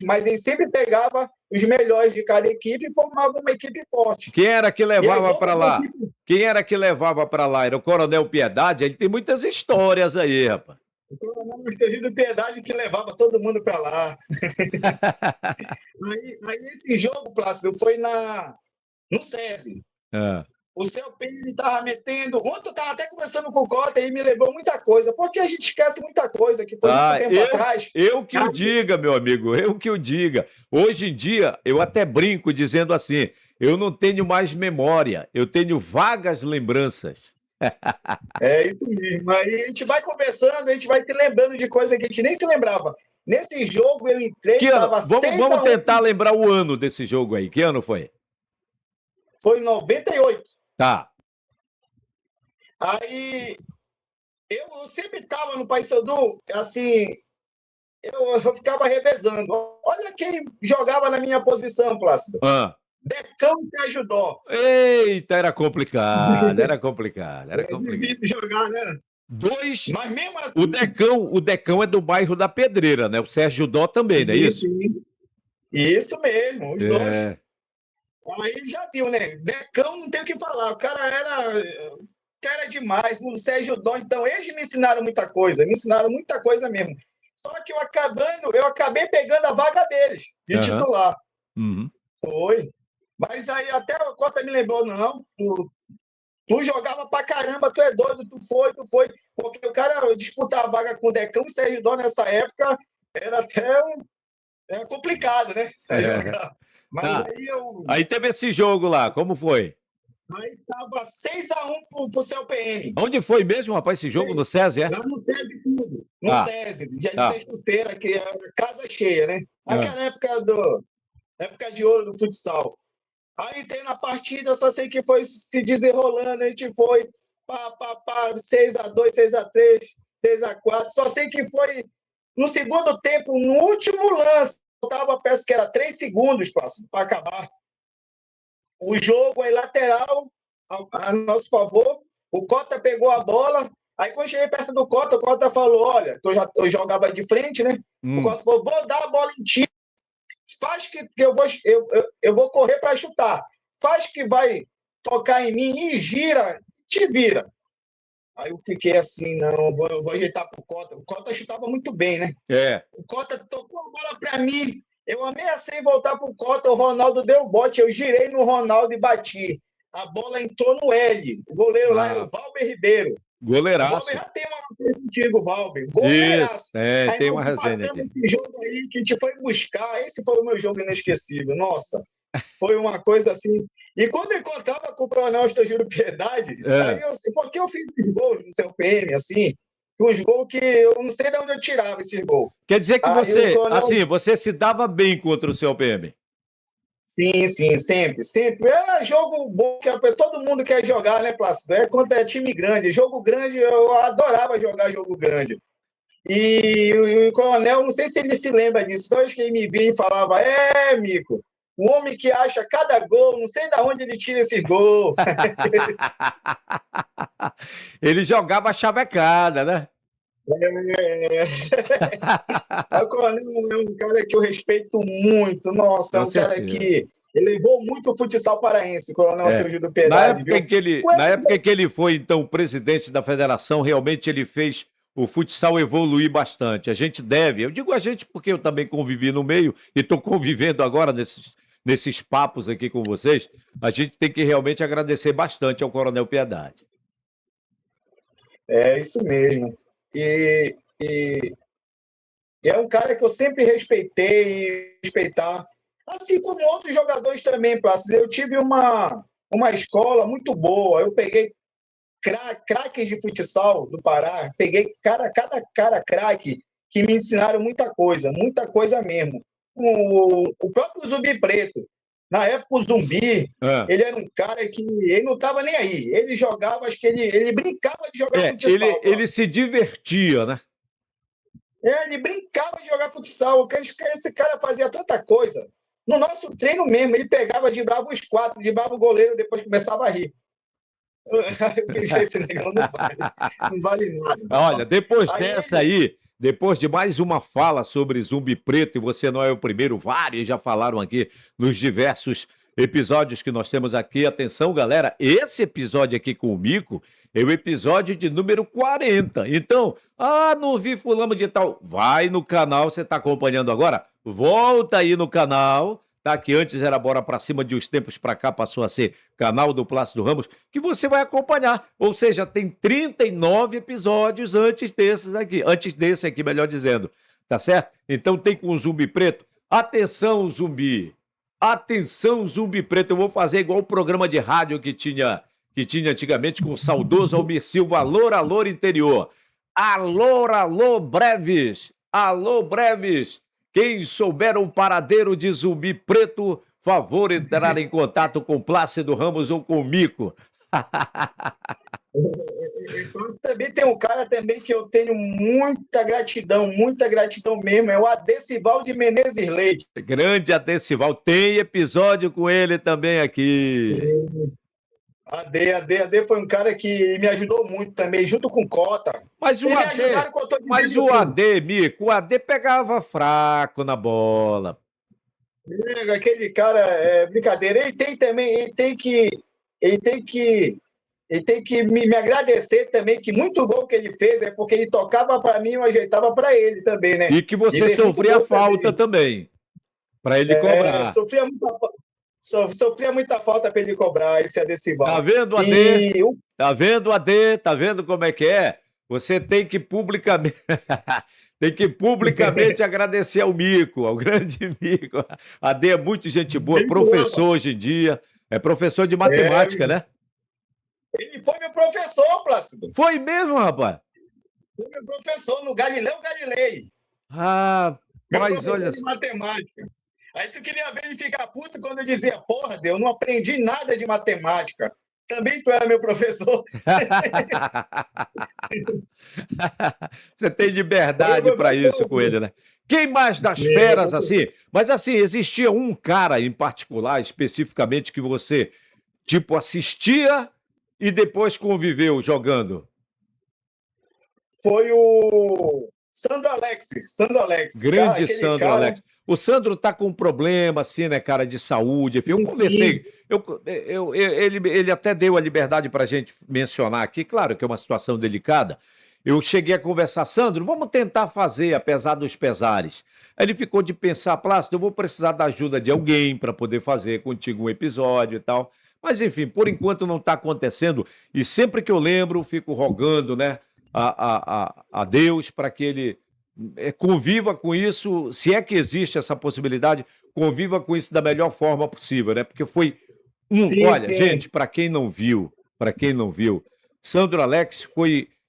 Mas ele sempre pegava os melhores de cada equipe e formava uma equipe forte. Quem era que levava para lá? Quem era que levava para lá? Era o Coronel Piedade? Ele tem muitas histórias aí, rapaz. O Coronel Estelgino Piedade que levava todo mundo para lá. aí esse jogo, Plácido, foi no SESI. O CLPM estava metendo. Ontem eu estava até conversando com o Cota e me levou muita coisa, porque a gente esquece muita coisa que foi muito tempo atrás. Eu que o diga, meu amigo, eu que o diga. Hoje em dia, eu até brinco dizendo assim: eu não tenho mais memória, eu tenho vagas lembranças. É isso mesmo. Aí a gente vai conversando, a gente vai se lembrando de coisas que a gente nem se lembrava. Nesse jogo eu entrei e estava 6-1. Vamos tentar lembrar o ano desse jogo aí. Que ano foi? Foi em 98. Tá. Aí eu sempre estava no Paysandu, assim, eu ficava revezando. Olha quem jogava na minha posição, Plácido. Decão e Sérgio Dó. Eita, era complicado, era complicado, era É complicado. difícil jogar, né? Dois, Mas mesmo o assim, Decão é do bairro da Pedreira, né? O Sérgio Dó também, não é isso, isso? isso mesmo, os dois. É, Aí já viu, né? Decão não tem o que falar. O cara era demais. O Sérgio Dó, então, eles me ensinaram muita coisa mesmo. Só que eu acabei pegando a vaga deles, de aham, titular. uhum. Foi. Mas aí até o Cota me lembrou, não, tu jogava pra caramba, tu é doido, tu foi. Porque o cara disputar a vaga com o Decão e Sérgio Dó nessa época era até era complicado, né? Jogar. Mas Tá. Aí teve esse jogo lá, como foi? aí tava 6-1 pro CLPM. Onde foi mesmo, rapaz, esse jogo? No SESI, é? Lá no SESI Clube. No Ah, SESI, dia de ah, sexta-feira, que era casa cheia, né? ah. Aquela época de ouro do futsal. Aí entrei na partida, só sei que foi se desenrolando, a gente foi pá, 6-2, 6-3, 6-4. Só sei que foi no segundo tempo, no último lance, faltava, peço que era 3 segundos para acabar. O jogo é lateral a nosso favor. O Cota pegou a bola. Aí, quando cheguei perto do Cota, o Cota falou: Olha, eu jogava de frente, né? O Hum. Cota falou: Vou dar a bola em ti. Faz que eu vou correr para chutar. Faz que vai tocar em mim e gira, te vira. Aí eu fiquei assim: Não, vou ajeitar pro Cota. O Cota chutava muito bem, né? É. O Cota tocou a bola para mim. Eu ameacei voltar pro Cota, o Ronaldo deu bote, eu girei no Ronaldo e bati. A bola entrou no L. O goleiro lá era Ah, o Valber Ribeiro. O Valber goleiraço. já tem uma coisa contigo, Valber. Isso, Goleiraço. tem Aí uma nós resenha empatamos aqui. esse jogo aí que a gente foi buscar. Esse foi o meu jogo inesquecível. Nossa, foi uma coisa assim. E quando eu encontrava com o Coronel Estojuro Piedade, aí É. porque eu fiz os gols no seu PM, assim, uns gols que eu não sei de onde eu tirava esses gols. Quer dizer que Aí o você, Coronel assim, você se dava bem contra o seu PM? Sim, sim, sempre, sempre. É jogo bom que todo mundo quer jogar, né, Plácido? É contra time grande. Jogo grande, eu adorava jogar jogo grande. E o Coronel, não sei se ele se lembra disso, toda vez que ele me via e falava: Mico, o homem que acha cada gol, não sei de onde ele tira esse gol. Ele jogava chavecada, né? É... O Coronel é um cara que eu respeito muito. Nossa, é Com um cara certeza. que elevou muito o futsal paraense, Coronel É. Astrojudo Na Piedade, época viu? em que ele, Com na essa época em que ele foi, então, presidente da federação, realmente ele fez o futsal evoluir bastante. A gente deve, eu digo a gente porque eu também convivi no meio e estou convivendo agora nesses papos aqui com vocês, a gente tem que realmente agradecer bastante ao Coronel Piedade. É isso mesmo. E é um cara que eu sempre respeitei e respeitar. Assim como outros jogadores também, Plácido. Eu tive uma escola muito boa. Eu peguei craques de futsal do Pará. Peguei cada cara craque que me ensinaram muita coisa mesmo. O próprio Zumbi Preto. Na época, o Zumbi, Ah. ele era um cara que ele não estava nem aí. Ele jogava, acho que ele brincava de jogar Ele, futsal, ele Plácido. se divertia, né? Ele brincava de jogar futsal. Esse cara fazia tanta coisa. No nosso treino mesmo, ele pegava, driblava os quatro, driblava o goleiro, depois começava a rir. Eu pensei, esse negão não vale nada. Olha, depois Aí dessa ele, aí, depois de mais uma fala sobre Zumbi Preto, e você não é o primeiro, vários já falaram aqui nos diversos episódios que nós temos aqui. Atenção, galera, esse episódio aqui com o Mico é o episódio de número 40. Então, não vi fulano de tal. Vai no canal, você está acompanhando agora? Volta aí no canal, tá? Que antes era Bora Pra Cima, de uns tempos pra cá passou a ser canal do Plácido Ramos, que você vai acompanhar. Ou seja, tem 39 episódios antes desse aqui, melhor dizendo. Tá certo? Então tem com o Zumbi Preto. Atenção, Zumbi! Atenção, Zumbi Preto! Eu vou fazer igual o programa de rádio que tinha antigamente com o saudoso Almir Silva. Alô, alô, interior! Alô, alô, breves! Alô, breves! Quem souber o paradeiro de Zumbi Preto, favor entrar em contato com Plácido Ramos ou com Mico. Também tem um cara também que eu tenho muita gratidão mesmo, é o Adecival de Menezes Leite. Grande Adecival, tem episódio com ele também aqui. AD foi um cara que me ajudou muito também, junto com o Cota. Mas o Eles me AD, ajudaram, que eu tô mas dizendo o assim. AD, Mico, o AD pegava fraco na bola. Aquele cara é brincadeira. Ele tem também, ele tem que me agradecer também, que muito gol que ele fez é porque ele tocava para mim e eu ajeitava para ele também, né? E que você Ele fez muito sofria gol falta também, para ele cobrar. Sofria muita falta para ele cobrar esse Tá Adecival. vendo, AD? E o Tá vendo, AD? Tá vendo como é que é? Você tem que publicamente, tem que publicamente agradecer ao Mico, ao grande Mico. AD é muito gente boa, ele voava. professor hoje em dia, é professor de É, matemática, né? ele foi meu professor, Plácido. Foi mesmo, rapaz? Foi meu professor no Galileu Galilei. Meu Rapaz, professor olha de só. matemática. Aí tu queria ver ele ficar puto quando eu dizia, porra, Deus, eu não aprendi nada de matemática. Também tu era meu professor. Você tem Foi meu liberdade para isso professor. com ele, né? Quem mais das Meu feras professor. assim? Mas assim, existia um cara em particular, especificamente, que você, tipo, assistia e depois conviveu jogando? Foi o Sandro Alex. Sandro Alex. Cara, Grande aquele Sandro cara, Alex. O Sandro tá com um problema, assim, né, cara, de saúde. Enfim, eu enfim, conversei. Ele até deu a liberdade para a gente mencionar aqui, claro que é uma situação delicada. Eu cheguei a conversar, Sandro, vamos tentar fazer, apesar dos pesares. Aí ele ficou de pensar, Plácido, eu vou precisar da ajuda de alguém para poder fazer contigo um episódio e tal. Mas, enfim, por enquanto não está acontecendo. E sempre que eu lembro, fico rogando, né, a Deus para que ele conviva com isso, se é que existe essa possibilidade, conviva com isso da melhor forma possível, né? Porque foi sim, olha, sim. gente, para quem não viu, Sandro Alex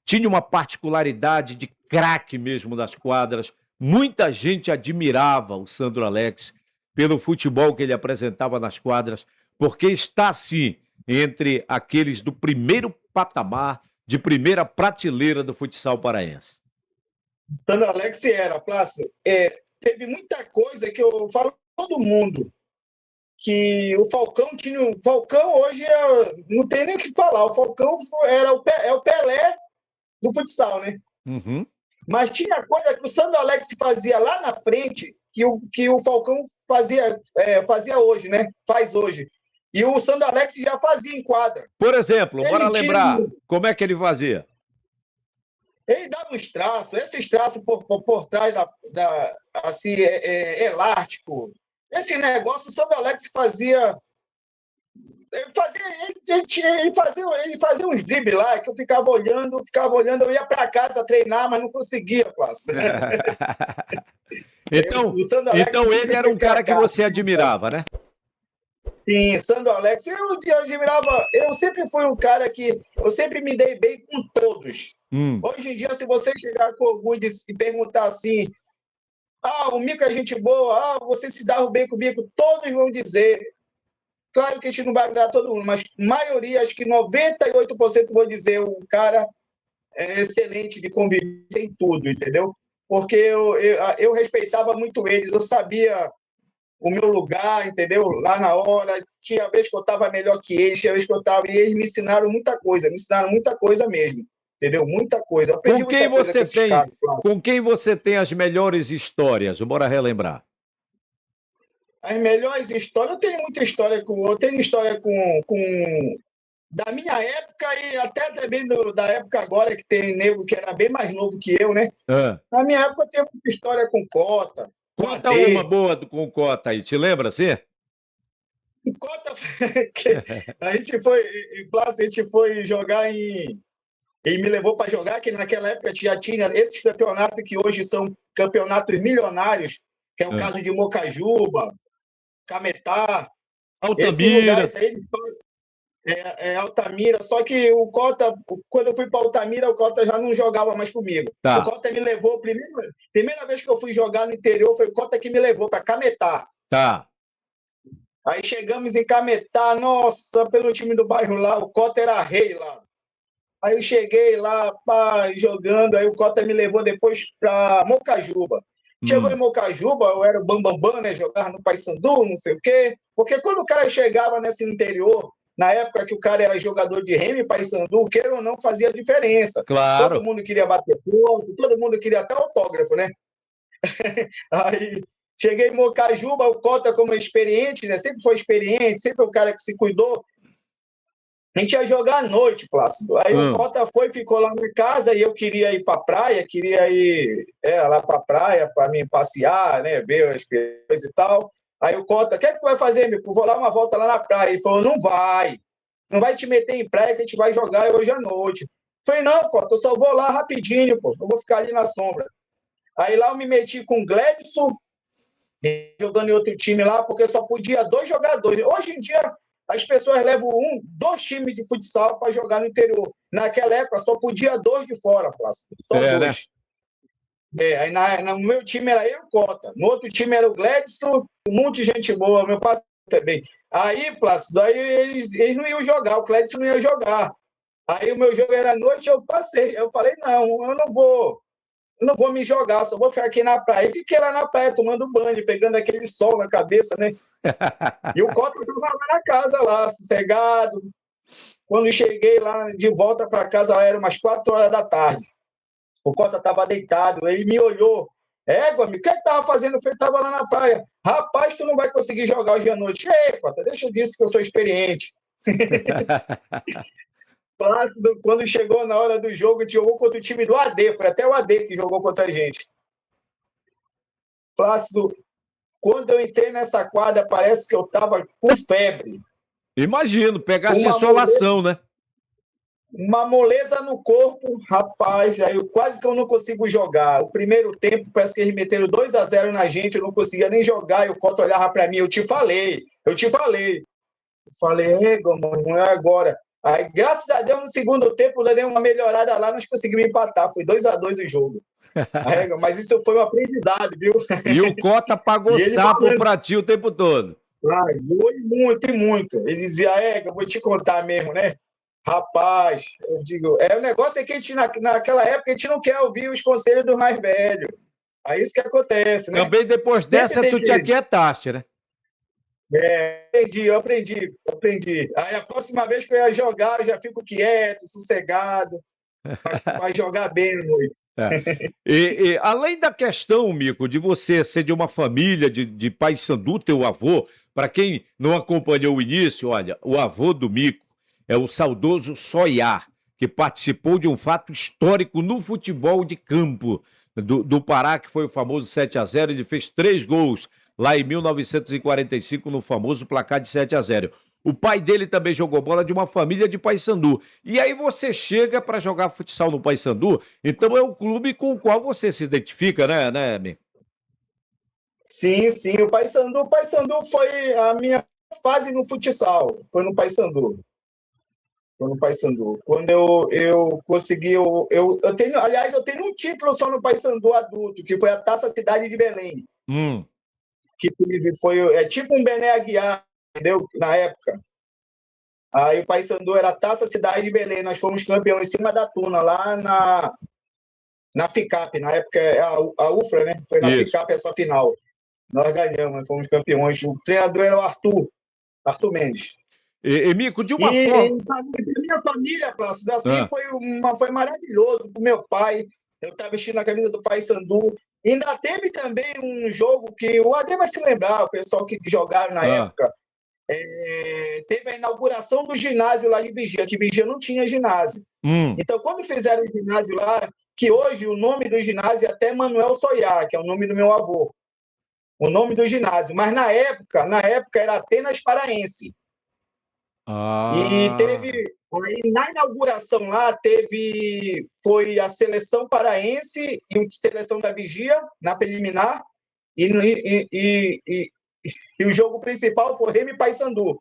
tinha uma particularidade de craque mesmo das quadras. Muita gente admirava o Sandro Alex pelo futebol que ele apresentava nas quadras, porque está sim entre aqueles do primeiro patamar, de primeira prateleira do futsal paraense. Sandro Alex era, Plácido. Teve muita coisa que eu falo para todo mundo. Que o Falcão tinha. O Falcão hoje não tem nem o que falar. O Falcão era o Pelé do futsal, né? Uhum. Mas tinha coisa que o Sandro Alex fazia lá na frente que o Falcão fazia hoje, né? Faz hoje. E o Sandro Alex já fazia em quadra. Por exemplo, bora Ele tinha. lembrar como é que ele fazia. Ele dava uns traços, esses traços por trás assim, elástico. Esse negócio o Sandro Alex fazia. Ele fazia uns dribles lá que eu ficava olhando, eu ia para casa treinar, mas não conseguia, Plácido. Então, O Sandro Alex então ele sempre era foi um cara que você cracaço. admirava, né? Sim, Sandro Alex, eu admirava, eu sempre fui um cara que eu sempre me dei bem com todos. Hoje em dia, se você chegar com algum e perguntar assim, o Mico é gente boa, você se dá bem com o Mico, todos vão dizer. Claro que a gente não vai agradar todo mundo, mas maioria, acho que 98% vou dizer, o cara é excelente de convivência em tudo, entendeu? Porque eu respeitava muito eles, eu sabia o meu lugar, entendeu? Lá na hora, tinha vez que eu estava melhor que eles, tinha vez que eu estava... E eles me ensinaram muita coisa mesmo, entendeu? Muita coisa. Eu aprendi Com quem muita coisa com você esses tem, caras. Claro. com quem você tem as melhores histórias? Bora relembrar. As melhores histórias, eu tenho história com da minha época e até também da época agora, que tem nego que era bem mais novo que eu, né? Na minha época eu tinha muita história com Cota, com Conta AD. uma boa com o Cota aí, te lembra, assim? Cota, a gente foi jogar ele me levou para jogar, que naquela época já tinha esses campeonatos que hoje são campeonatos milionários, que é o caso de Mocajuba, Cametá, esses Altamira. lugares aí, Altamira. Só que o Cota, quando eu fui para Altamira, o Cota já não jogava mais comigo. Tá. O Cota me levou, primeira vez que eu fui jogar no interior, foi o Cota que me levou para Cametá. Tá. Aí chegamos em Cametá, nossa, pelo time do bairro lá, o Cota era rei lá. Aí eu cheguei lá, pá, jogando, aí o Cota me levou depois para Mocajuba. Chegou em Mocajuba, eu era o bambambam, né? Jogava no Paysandu, não sei o quê. Porque quando o cara chegava nesse interior, na época que o cara era jogador de Remy e Paysandu, queira ou não, fazia diferença. Todo Claro. mundo queria bater ponto, todo mundo queria até autógrafo, né? Aí cheguei em Mocajuba, o Cota como experiente, né? Sempre foi experiente, sempre o cara que se cuidou. A gente ia jogar à noite, Plácido. Aí o Hum. Cota foi, ficou lá na casa e eu queria ir para a praia, queria ir lá para a praia para mim passear, né, ver as coisas e tal. Aí o Cota, o que é que tu vai fazer, meu? Vou dar uma volta lá na praia. Ele falou, não vai te meter em praia que a gente vai jogar hoje à noite. Eu falei, não, Cota, eu só vou lá rapidinho, pô, eu vou ficar ali na sombra. Aí lá eu me meti com o Gledson, jogando em outro time lá, porque só podia 2 jogadores. Hoje em dia, as pessoas levam 2 times de futsal para jogar no interior. Naquela época, só podia 2 de fora, Plácido. Só Né? 2. Aí no meu time era eu e o Cota. No outro time era o Gledson, muita gente boa, meu parceiro também. Aí, Plácido, aí eles não iam jogar, o Gledson não ia jogar. Aí o meu jogo era à noite, eu passei. Eu falei, não, eu não vou me jogar, só vou ficar aqui na praia. E fiquei lá na praia tomando banho, pegando aquele sol na cabeça, né? E o Cota estava lá na casa, lá, sossegado. Quando cheguei lá de volta para casa, era umas 4 horas da tarde. O Cota estava deitado, ele me olhou. Amigo, o que ele estava fazendo? Eu estava lá na praia. Rapaz, tu não vai conseguir jogar hoje à noite. Ei, Cota, deixa eu dizer que eu sou experiente. Plácido, quando chegou na hora do jogo, jogou contra o time do AD, foi até o AD que jogou contra a gente. Plácido, quando eu entrei nessa quadra, parece que eu estava com febre. Imagino, pegaste insolação, né? Uma moleza no corpo, rapaz, aí quase que eu não consigo jogar. O primeiro tempo, parece que eles meteram 2-0 na gente, eu não conseguia nem jogar, e o Cota olhava para mim, eu te falei. Eu falei, não é agora. Aí, graças a Deus, no segundo tempo, eu dei uma melhorada lá, nós conseguimos empatar, foi 2-2 o jogo. Mas isso foi um aprendizado, viu? E o Cota pagou E ele sapo falando, pra ti o tempo todo. foi muito e muito. Ele dizia, eu vou te contar mesmo, né? Rapaz, eu digo, o negócio é que a gente, naquela época, a gente não quer ouvir os conselhos do mais velho. Aí isso que acontece, né? Também depois Sempre dessa tem tu te que. aquietaste, né? Eu aprendi. Aí a próxima vez que eu ia jogar, eu já fico quieto, sossegado, para jogar bem à noite. É. E além da questão, Mico, de você ser de uma família de Paysandu, teu avô, para quem não acompanhou o início, olha, o avô do Mico é o saudoso Soiá, que participou de um fato histórico no futebol de campo do Pará, que foi o famoso 7-0. Ele fez 3 gols lá em 1945 no famoso placar de 7-0. O pai dele também jogou bola de uma família de Paysandu. E aí você chega para jogar futsal no Paysandu, então é o clube com o qual você se identifica, né, Mico? Sim, o Paysandu foi a minha fase no futsal, foi no Paysandu. Quando eu consegui, eu tenho, aliás, eu tenho um título só no Paysandu adulto, que foi a Taça Cidade de Belém, Hum. que foi tipo um Bené Aguiar, entendeu? Na época. Aí o Paysandu era a Taça Cidade de Belém, nós fomos campeões em cima da Tuna, lá na FICAP, na época a UFRA, né? Foi na Isso. FICAP essa final. Nós ganhamos, nós fomos campeões. O treinador era o Arthur Mendes. Mico, de uma E forma. para minha família, Plácido, assim, Ah. foi maravilhoso. Para o meu pai, eu estava vestindo a camisa do Paysandu. Ainda teve também um jogo que o Ade vai se lembrar, o pessoal que jogaram na época. Teve a inauguração do ginásio lá de Vigia, que Vigia não tinha ginásio. Então, quando fizeram o ginásio lá, que hoje o nome do ginásio é até Manuel Soiá, que é o nome do meu avô. O nome do ginásio. Mas na época era Atenas Paraense. E teve, aí na inauguração lá, foi a seleção paraense e a seleção da Vigia, na preliminar, e o jogo principal foi Remy e Paysandu,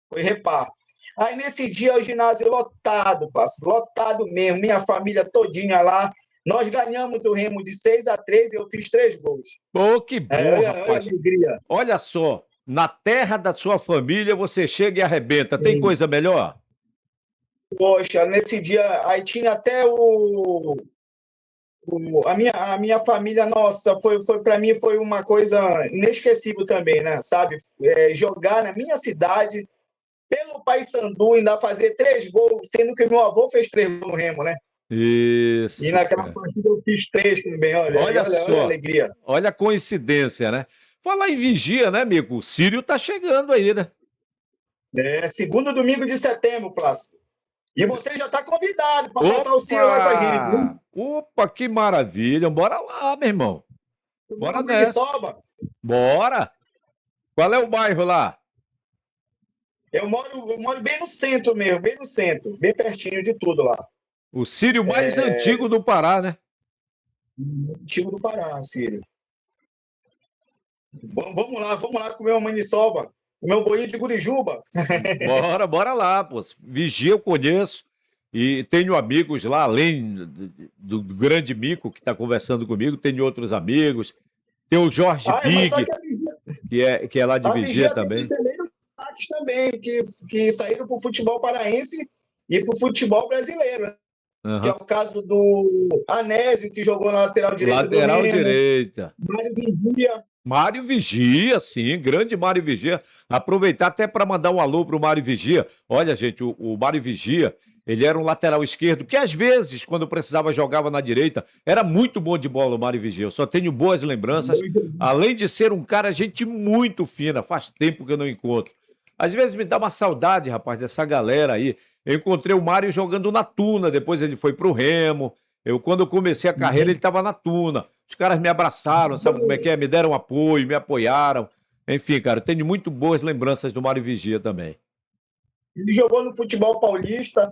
foi repar. Aí nesse dia o ginásio lotado, lotado mesmo, minha família todinha lá, nós ganhamos o Remo de 6-3 e eu fiz 3 gols. Pô, que bom, rapaz. Alegria. Olha só, na terra da sua família você chega e arrebenta. Tem coisa melhor? Poxa, nesse dia, aí tinha até a minha família, nossa, foi para mim foi uma coisa inesquecível também, né? Sabe? Jogar na minha cidade, pelo Paysandu, ainda fazer 3 gols, sendo que meu avô fez 3 gols no Remo, né? E Isso, naquela cara. partida eu fiz 3 também, olha, Olha olha a só, alegria. olha a coincidência, né? Falar em vigia, né, amigo? O Círio tá chegando aí, né? Segundo domingo de setembro, Plácido. E você já está convidado para passar o Ciro lá com a gente, viu? Opa! Opa, que maravilha! Bora lá, meu irmão. Bora Uma nessa. maniçoba. Bora! Qual é o bairro lá? Eu moro bem no centro mesmo, bem no centro, bem pertinho de tudo lá. O Círio mais antigo do Pará, né? Antigo do Pará, Ciro. Vamos lá comer uma maniçoba, comer um bolinho de gurijuba. Bora, bora lá, pô. Vigia eu conheço e tenho amigos lá, além do grande Mico que está conversando comigo, tenho outros amigos. Tem o Jorge Mas só Big, que que é lá de a Vigia Vigia tem também. excelentes destaques também, que saíram para o futebol paraense e para o futebol brasileiro, né? Que é Aham. o caso do Anésio, que jogou na lateral direita do Lateral Remo, direita. Mário Vigia. Mário Vigia, sim, grande Mário Vigia. Aproveitar até para mandar um alô pro Mário Vigia. Olha, gente, o Mário Vigia, ele era um lateral esquerdo, que às vezes, quando precisava, jogava na direita. Era muito bom de bola o Mário Vigia. Eu só tenho boas lembranças. Além de ser um cara, gente muito fina. Faz tempo que eu não encontro. Às vezes me dá uma saudade, rapaz, dessa galera aí. Eu encontrei o Mário jogando na Tuna, depois ele foi pro Remo. Quando eu comecei a carreira, ele estava na Tuna. Os caras me abraçaram, sabe como é que é? Me deram apoio, me apoiaram. Enfim, cara, eu tenho muito boas lembranças do Mário Vigia também. Ele jogou no futebol paulista.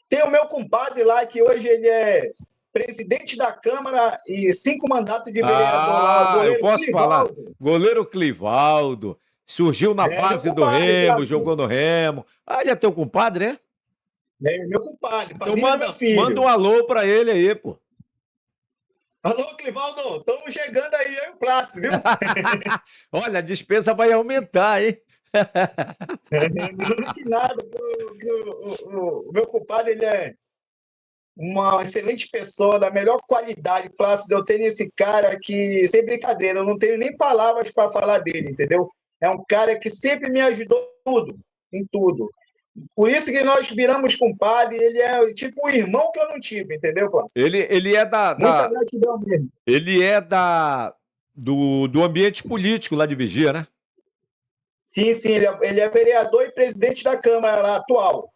Tem o meu compadre lá, que hoje ele é presidente da Câmara e 5 mandatos de vereador lá, o Eu goleiro posso falar. Clivaldo. Goleiro Clivaldo. Surgiu na Meu base do compadre, Remo, jogou no Remo. Ah, ele é teu compadre, é? meu compadre, Então padrinho do meu manda filho. um alô pra ele aí, pô. Alô, Clivaldo, estamos chegando aí, eu e o Plácido, viu? Olha, a despesa vai aumentar, hein? Não que nada, o meu compadre, ele é uma excelente pessoa, da melhor qualidade, Plácido. Eu tenho esse cara que, sem brincadeira, eu não tenho nem palavras para falar dele, entendeu? É um cara que sempre me ajudou tudo, em tudo. Por isso que nós viramos compadre, ele é tipo um irmão que eu não tive, entendeu, Plácido? Ele é Muita gratidão mesmo. ele é do ambiente político lá de Vigia, né? Sim, ele é vereador e presidente da Câmara lá, atual.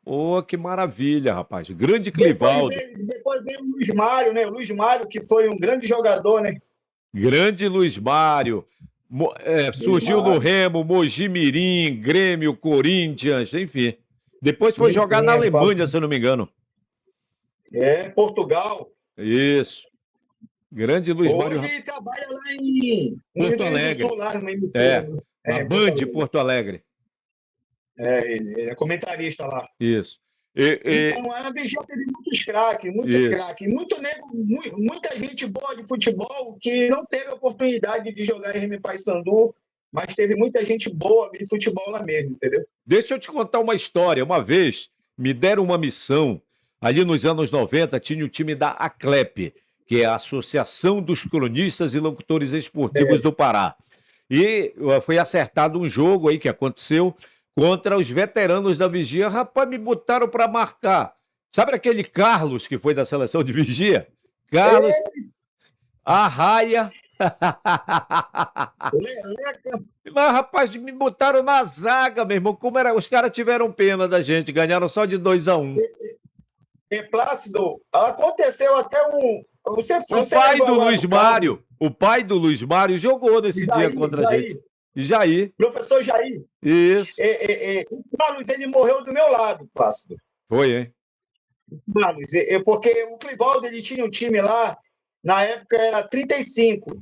Ô, que maravilha, rapaz. Grande Depois Clivaldo. veio, depois veio o Luiz Mário, né? O Luiz Mário, que foi um grande jogador, né? Grande Luiz Mário. Luiz Surgiu no Mário. Remo, Mogi Mirim, Grêmio, Corinthians, enfim. Depois foi Sim, jogar sim, na Alemanha, se eu não me engano. Portugal. Isso. Grande Luiz Hoje Mário. ele trabalha lá no Rio Porto Grande do Alegre. Sul, lá numa É, emissora. na Porto Band Alegre. Porto Alegre. Ele é comentarista lá. Isso. Então, a Vigia teve muitos craques, muito Isso. craque. Muita gente boa de futebol que não teve a oportunidade de jogar em Remy Paysandu, mas teve muita gente boa de futebol lá mesmo, entendeu? Deixa eu te contar uma história. Uma vez me deram uma missão. Ali nos anos 90 tinha o time da ACLEP, que é a Associação dos Cronistas e Locutores Esportivos do Pará. E foi acertado um jogo aí que aconteceu contra os veteranos da Vigia. Rapaz, me botaram para marcar. Sabe aquele Carlos que foi da seleção de Vigia? Carlos, Arraia. Leleca. Mas, rapaz, me botaram na zaga, meu irmão. Como era? Os caras tiveram pena da gente, ganharam só de 2-1. Plácido, aconteceu até um. O Você pai lembrou do agora Luiz do Carlos? Mário, o pai do Luiz Mário jogou nesse dia contra a gente. Jair, Professor Jair. isso. O Carlos, ele morreu do meu lado, Plácido. Foi, hein? Carlos, porque o Clivaldo, ele tinha um time lá, na época era 35.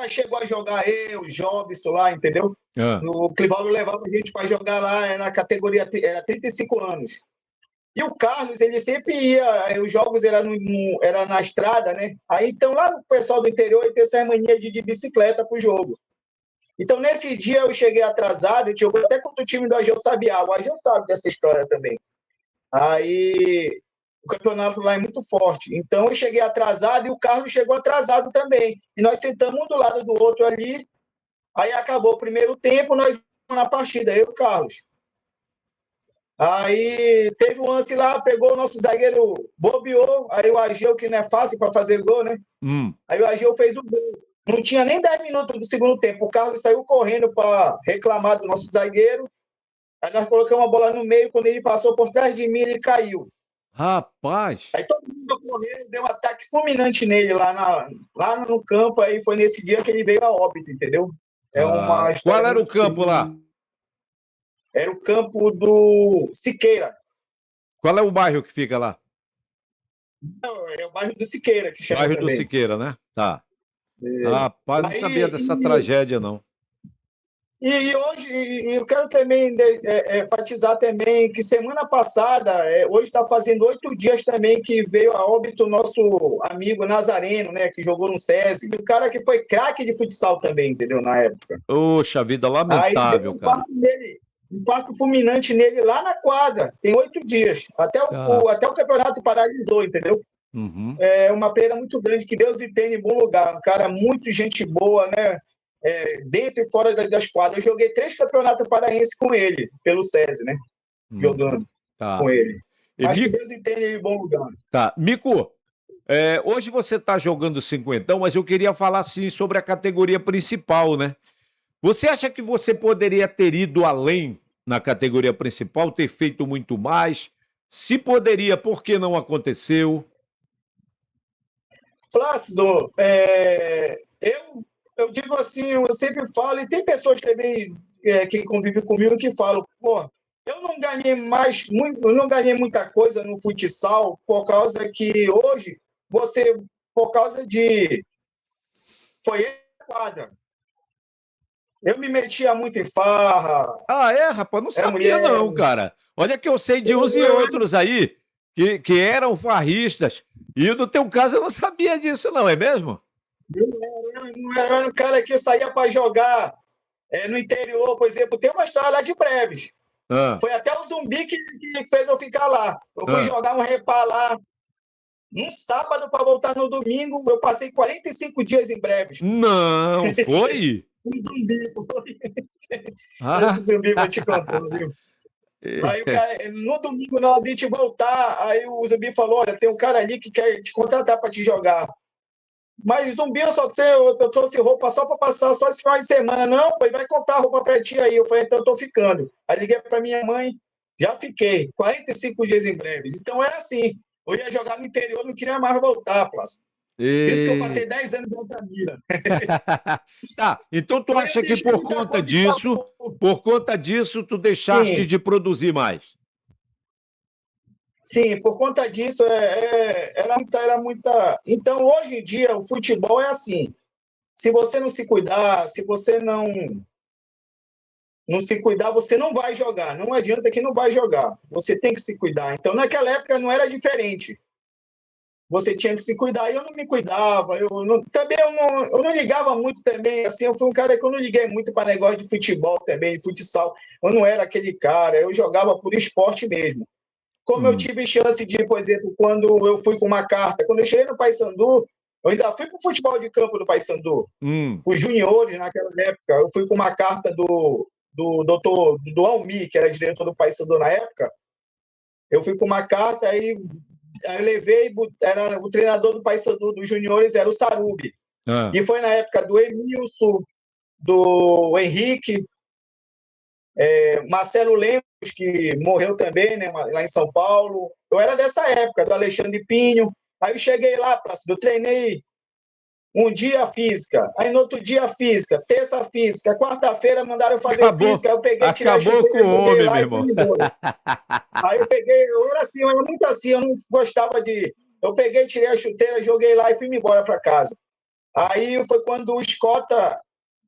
Chegou a jogar eu, Jobson lá, entendeu? Ah, O Clivaldo levava a gente para jogar lá na categoria, era 35 anos. E o Carlos, ele sempre ia, os jogos era na estrada, né? Aí, então, lá no pessoal do interior, ele tem essa mania de ir de bicicleta pro jogo. Então, nesse dia, eu cheguei atrasado, a gente jogou até contra o time do Ageu Sabiá. O Ageu sabe dessa história também. Aí o campeonato lá é muito forte. Então eu cheguei atrasado e o Carlos chegou atrasado também. E nós sentamos um do lado do outro ali. Aí acabou o primeiro tempo, nós na partida, eu e o Carlos. Aí teve um lance lá, pegou o nosso zagueiro, bobeou, aí o Ageu, que não é fácil para fazer gol, né? Aí o Ageu fez o gol. Não tinha nem 10 minutos do segundo tempo. O Carlos saiu correndo para reclamar do nosso zagueiro. Aí nós colocamos a bola no meio, quando ele passou por trás de mim, ele caiu. Rapaz! Aí todo mundo correu, deu um ataque fulminante nele lá no campo. Aí foi nesse dia que ele veio a óbito, entendeu? É uma história. Qual era o campo lá? Era o campo do Siqueira. Qual é o bairro que fica lá? Não, é o bairro do Siqueira que chama Bairro também. do Siqueira, né? Tá. Rapaz, não sabia dessa tragédia, não. E hoje, eu quero também enfatizar também que semana passada, hoje está fazendo 8 dias também que veio a óbito o nosso amigo Nazareno, né, que jogou no SESI, o cara que foi craque de futsal também, entendeu, na época. Poxa vida, lamentável, cara. Infarto fulminante nele lá na quadra, tem 8 dias, até o campeonato paralisou, entendeu? Uhum. É uma pena muito grande, que Deus o tenha em bom lugar, um cara muito gente boa, né? Dentro e fora das quadras. Eu joguei 3 campeonatos paraenses com ele, pelo SESI, né? Jogando com ele. Acho que Deus entende em bom lugar. Tá. Mico, hoje você está jogando cinquentão, mas eu queria falar sim sobre a categoria principal, né? Você acha que você poderia ter ido além na categoria principal, ter feito muito mais? Se poderia, por que não Plácido, eu digo assim, eu sempre falo, e tem pessoas também que convivem comigo que falam, pô, eu não ganhei muita coisa no futsal por causa que hoje foi a quadra. Eu me metia muito em farra. Ah, rapaz? Não sabia não, cara. Olha que eu sei de uns e outros aí que eram farristas. E no teu caso eu não sabia disso não, é mesmo? Eu era um cara que saía para jogar no interior, por exemplo. Tem uma história lá de Breves. Foi até o Zumbi que fez eu ficar lá. Eu fui jogar um repá lá num sábado para voltar no domingo. Eu passei 45 dias em Breves. Não, foi? Um Zumbi. Esse Zumbi vou te contar, viu? Aí, no domingo, na hora de te voltar, aí o Zumbi falou, olha, tem um cara ali que quer te contratar para te jogar. Mas Zumbi, eu trouxe roupa só para passar só esse final de semana. Não, ele vai comprar roupa para ti aí. Eu falei, então eu tô ficando. Aí liguei para minha mãe, já fiquei. 45 dias em Breves. Então era assim. Eu ia jogar no interior, não queria mais voltar, Plácido. Por isso que eu passei 10 anos em Altamira. Tá, então tu acha que por conta disso, tu deixaste de produzir mais? Sim, por conta disso, era muita... Então, hoje em dia, o futebol é assim. Se você não se cuidar, se você não se cuidar, você não vai jogar. Não adianta que não vai jogar. Você tem que se cuidar. Então, naquela época, não era diferente. Você tinha que se cuidar. E eu não me cuidava. Eu não ligava muito também. Assim, eu fui um cara que eu não liguei muito para negócio de futebol também, de futsal. Eu não era aquele cara. Eu jogava por esporte mesmo. Como eu tive chance de, por exemplo, quando eu fui com uma carta, quando eu cheguei no Paysandu, eu ainda fui para o futebol de campo do Paysandu, os juniores naquela época, eu fui com uma carta do Almi, que era diretor do Paysandu na época, eu fui com uma carta, aí eu levei, era o treinador do Paysandu dos juniores, era o Sarubi, e foi na época do Emilson, do Henrique, Marcelo Lemos, que morreu também, né, lá em São Paulo. Eu era dessa época, do Alexandre Pinho. Aí eu cheguei lá, Plácido, eu treinei um dia física, aí no outro dia física, terça física, quarta-feira mandaram eu fazer física, aí eu peguei, tirei a chuteira, com o homem, meu irmão. Aí eu peguei, eu era muito assim, eu não gostava de... Eu peguei, tirei a chuteira, joguei lá e fui embora para casa. Aí foi quando o Escota...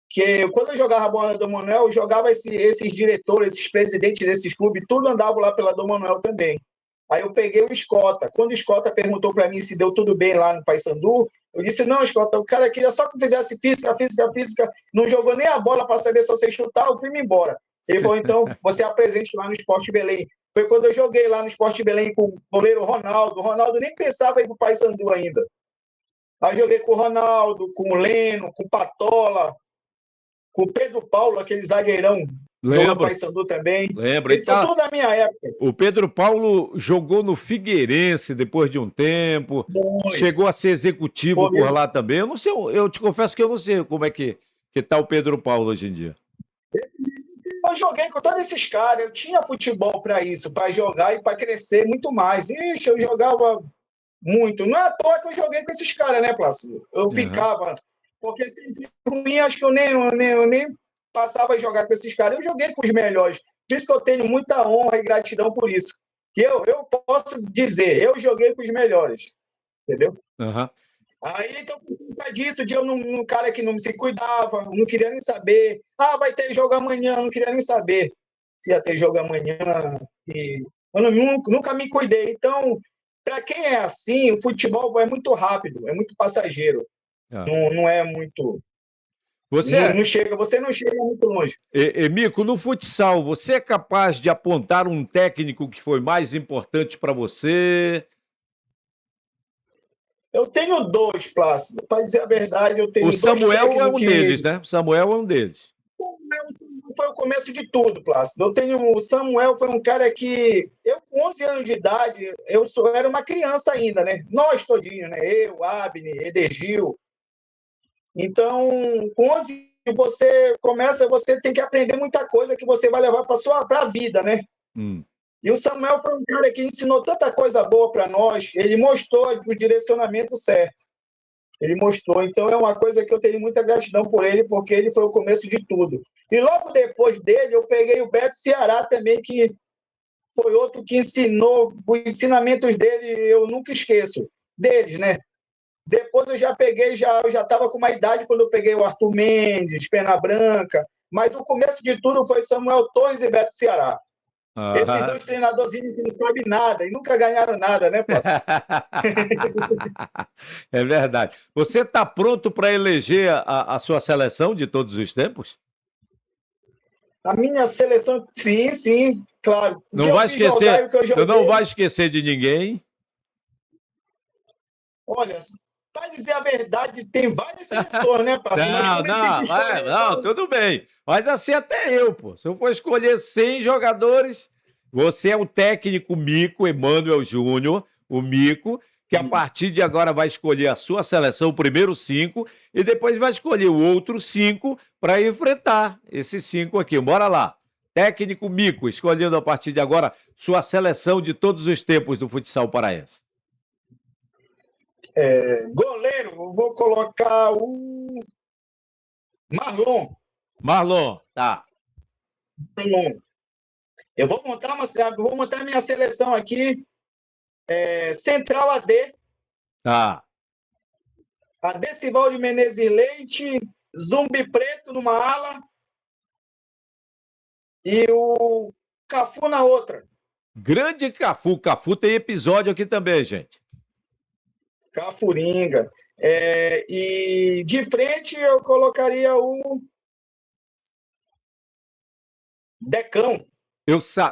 que quando eu jogava a bola do Manuel, eu jogava esses diretores, esses presidentes desses clubes, tudo andava lá pela Dom Manuel também. Aí eu peguei o Escota. Quando o Escota perguntou para mim se deu tudo bem lá no Paysandu, eu disse, não, Escota, o cara queria só que eu fizesse física, não jogou nem a bola para saber se você chutar, eu fui embora. Ele falou, então, você é presente lá no Esporte Belém. foi quando eu joguei lá no Sport de Belém com o goleiro Ronaldo. O Ronaldo nem pensava em ir para o Paysandu ainda. Aí joguei com o Ronaldo, com o Leno, com o Patola, com o Pedro Paulo, aquele zagueirão, jogou no Paysandu também. Lembro. Eles são tudo da minha época. O Pedro Paulo jogou no Figueirense depois de um tempo, chegou a ser executivo por lá também. Eu não sei, eu te confesso que eu não sei como é que tá o Pedro Paulo hoje em dia. Eu joguei com todos esses caras, eu tinha futebol para isso, para jogar e para crescer muito mais. Ixi, eu jogava muito. Não é à toa que eu joguei com esses caras, né, Plácido? Eu ficava. Porque se ruim, acho que eu nem passava a jogar com esses caras. Eu joguei com os melhores. Por isso que eu tenho muita honra e gratidão por isso. Que eu posso dizer, eu joguei com os melhores. Entendeu? Aí, então, por conta disso, de eu um cara que não se cuidava, não queria nem saber. Ah, vai ter jogo amanhã, não queria nem saber se ia ter jogo amanhã. E eu nunca me cuidei. Então, para quem é assim, o futebol é muito rápido, é muito passageiro. Não é muito. Você não chega muito longe. Mico, no futsal, você é capaz de apontar um técnico que foi mais importante para você? Eu tenho dois, Plácido. Para dizer a verdade, eu tenho dois. O Samuel é um deles, né? O Samuel é um deles. Foi o começo de tudo, Plácido. O Samuel foi um cara que eu com 11 anos de idade, era uma criança ainda, né? Nós todinhos, né? Eu, Abner, Edergil. Então, com 11 você tem que aprender muita coisa que você vai levar para a vida, né? E o Samuel foi um cara que ensinou tanta coisa boa para nós, ele mostrou o direcionamento certo. Ele mostrou, então é uma coisa que eu tenho muita gratidão por ele, porque ele foi o começo de tudo. E logo depois dele, eu peguei o Beto Ceará também, que foi outro que ensinou, os ensinamentos dele eu nunca esqueço, deles, né? Depois eu já estava com uma idade quando eu peguei o Arthur Mendes, Pena Branca, mas o começo de tudo foi Samuel Torres e Beto Ceará. Esses dois treinadorzinhos que não sabem nada e nunca ganharam nada, né, parceiro? É verdade. Você está pronto para eleger a sua seleção de todos os tempos? A minha seleção, sim, claro. Não vai esquecer, não vai esquecer de ninguém. Olha, para dizer a verdade, tem várias seleções, né, parceiro? Não, tudo bem. Mas assim até eu, pô. Se eu for escolher 100 jogadores, você é o técnico Mico, Emanuel Júnior, o Mico, que a partir de agora vai escolher a sua seleção, o primeiro 5, e depois vai escolher o outro 5 para enfrentar esses 5 aqui. Bora lá. Técnico Mico, escolhendo a partir de agora sua seleção de todos os tempos do futsal paraense. Goleiro, eu vou colocar o Marlon, tá. Marlon. Eu vou montar minha seleção aqui. Central AD. Tá. AD Sivaldo Menezes Leite, Zumbi Preto numa ala e o Cafu na outra. Grande Cafu. Cafu tem episódio aqui também, gente. Cafuringa. E de frente eu colocaria o Decão.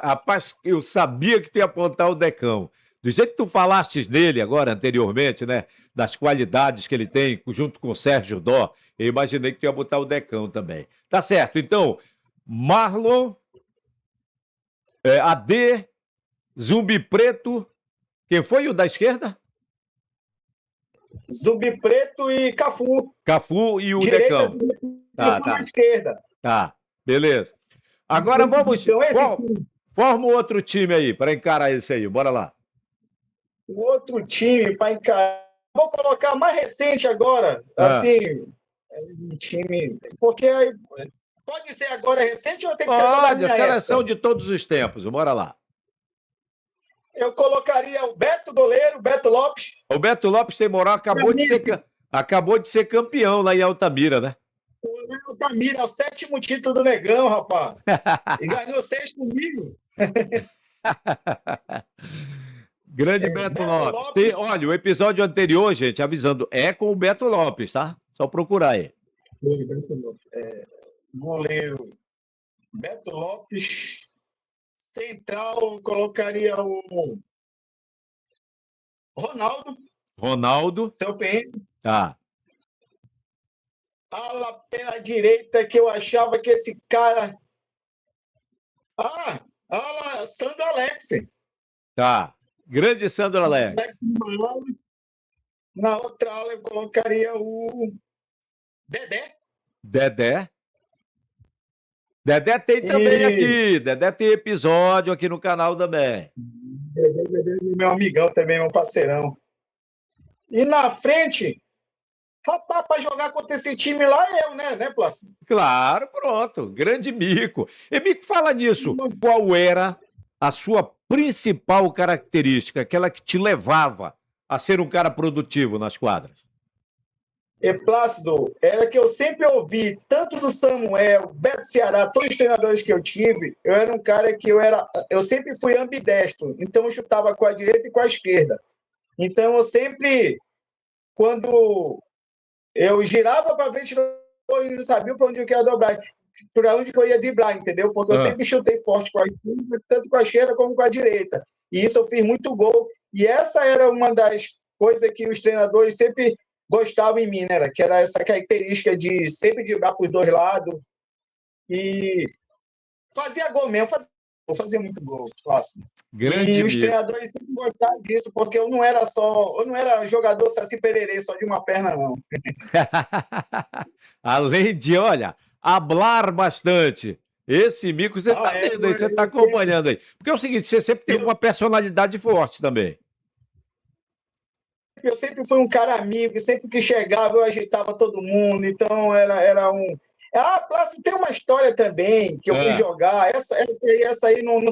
Rapaz, eu sabia que tu ia apontar o Decão. Do jeito que tu falaste dele agora, anteriormente, né? Das qualidades que ele tem, junto com o Sérgio Dó, eu imaginei que tu ia botar o Decão também. Tá certo, então, Marlon, AD, Zumbi Preto, quem foi o da esquerda? Zumbi Preto e Cafu. Cafu e o Decão. Tá. Esquerda. Tá, beleza. Agora vamos... Forma outro time aí, para encarar esse aí. Bora lá. O outro time para encarar... Vou colocar mais recente agora. Assim, um time... Porque pode ser agora recente ou tem que ser toda a minha seleção época? de todos os tempos. Bora lá. Eu colocaria o Beto goleiro, Beto Lopes. O Beto Lopes tem moral, acabou de ser campeão lá em Altamira, né? Altamira, é o 7º título do Negão, rapaz. E ganhou 6 comigo. Grande Beto Lopes. Olha, o episódio anterior, gente, avisando, é com o Beto Lopes, tá? Só procurar aí. Goleiro Beto Lopes, Central, eu colocaria o Ronaldo, Ronaldo. seu PM. Tá. Ala pela direita, que eu achava que esse cara. Ala Sandro Alex. Tá. Grande Sandro Alex. Na outra ala eu colocaria o Dedé. Dedé. Dedé tem também aqui. Dedé tem episódio aqui no canal também. Dedé, meu amigão também, meu parceirão. E na frente, rapaz, para jogar contra esse time lá, eu, né, Plácido? Claro, pronto. Grande Mico. E Mico, fala nisso. Qual era a sua principal característica, aquela que te levava a ser um cara produtivo nas quadras? Plácido, era que eu sempre ouvi, tanto do Samuel, Beto Ceará, todos os treinadores que eu tive, eu era um cara que eu sempre fui ambidestro, então eu chutava com a direita e com a esquerda. Então eu sempre, quando eu girava para frente, eu não sabia para onde eu ia dobrar, para onde eu ia driblar, entendeu? Porque eu sempre chutei forte com a esquerda, tanto com a esquerda como com a direita. E isso eu fiz muito gol. E essa era uma das coisas que os treinadores sempre gostavam em mim, né? Que era essa característica de sempre driblar para os dois lados. E fazia gol mesmo, fazia muito gol, fácil. Grande e os treinadores sempre gostavam disso, porque eu não era jogador saci pererê, só de uma perna, não. Além de, olha, hablar bastante. Esse Mico você tá vendo aí, você tá acompanhando aí. Porque é o seguinte, você sempre teve uma personalidade forte também. Eu sempre fui um cara amigo, sempre que chegava eu agitava todo mundo, então era um... Plácido, tem uma história também que eu fui jogar, essa aí não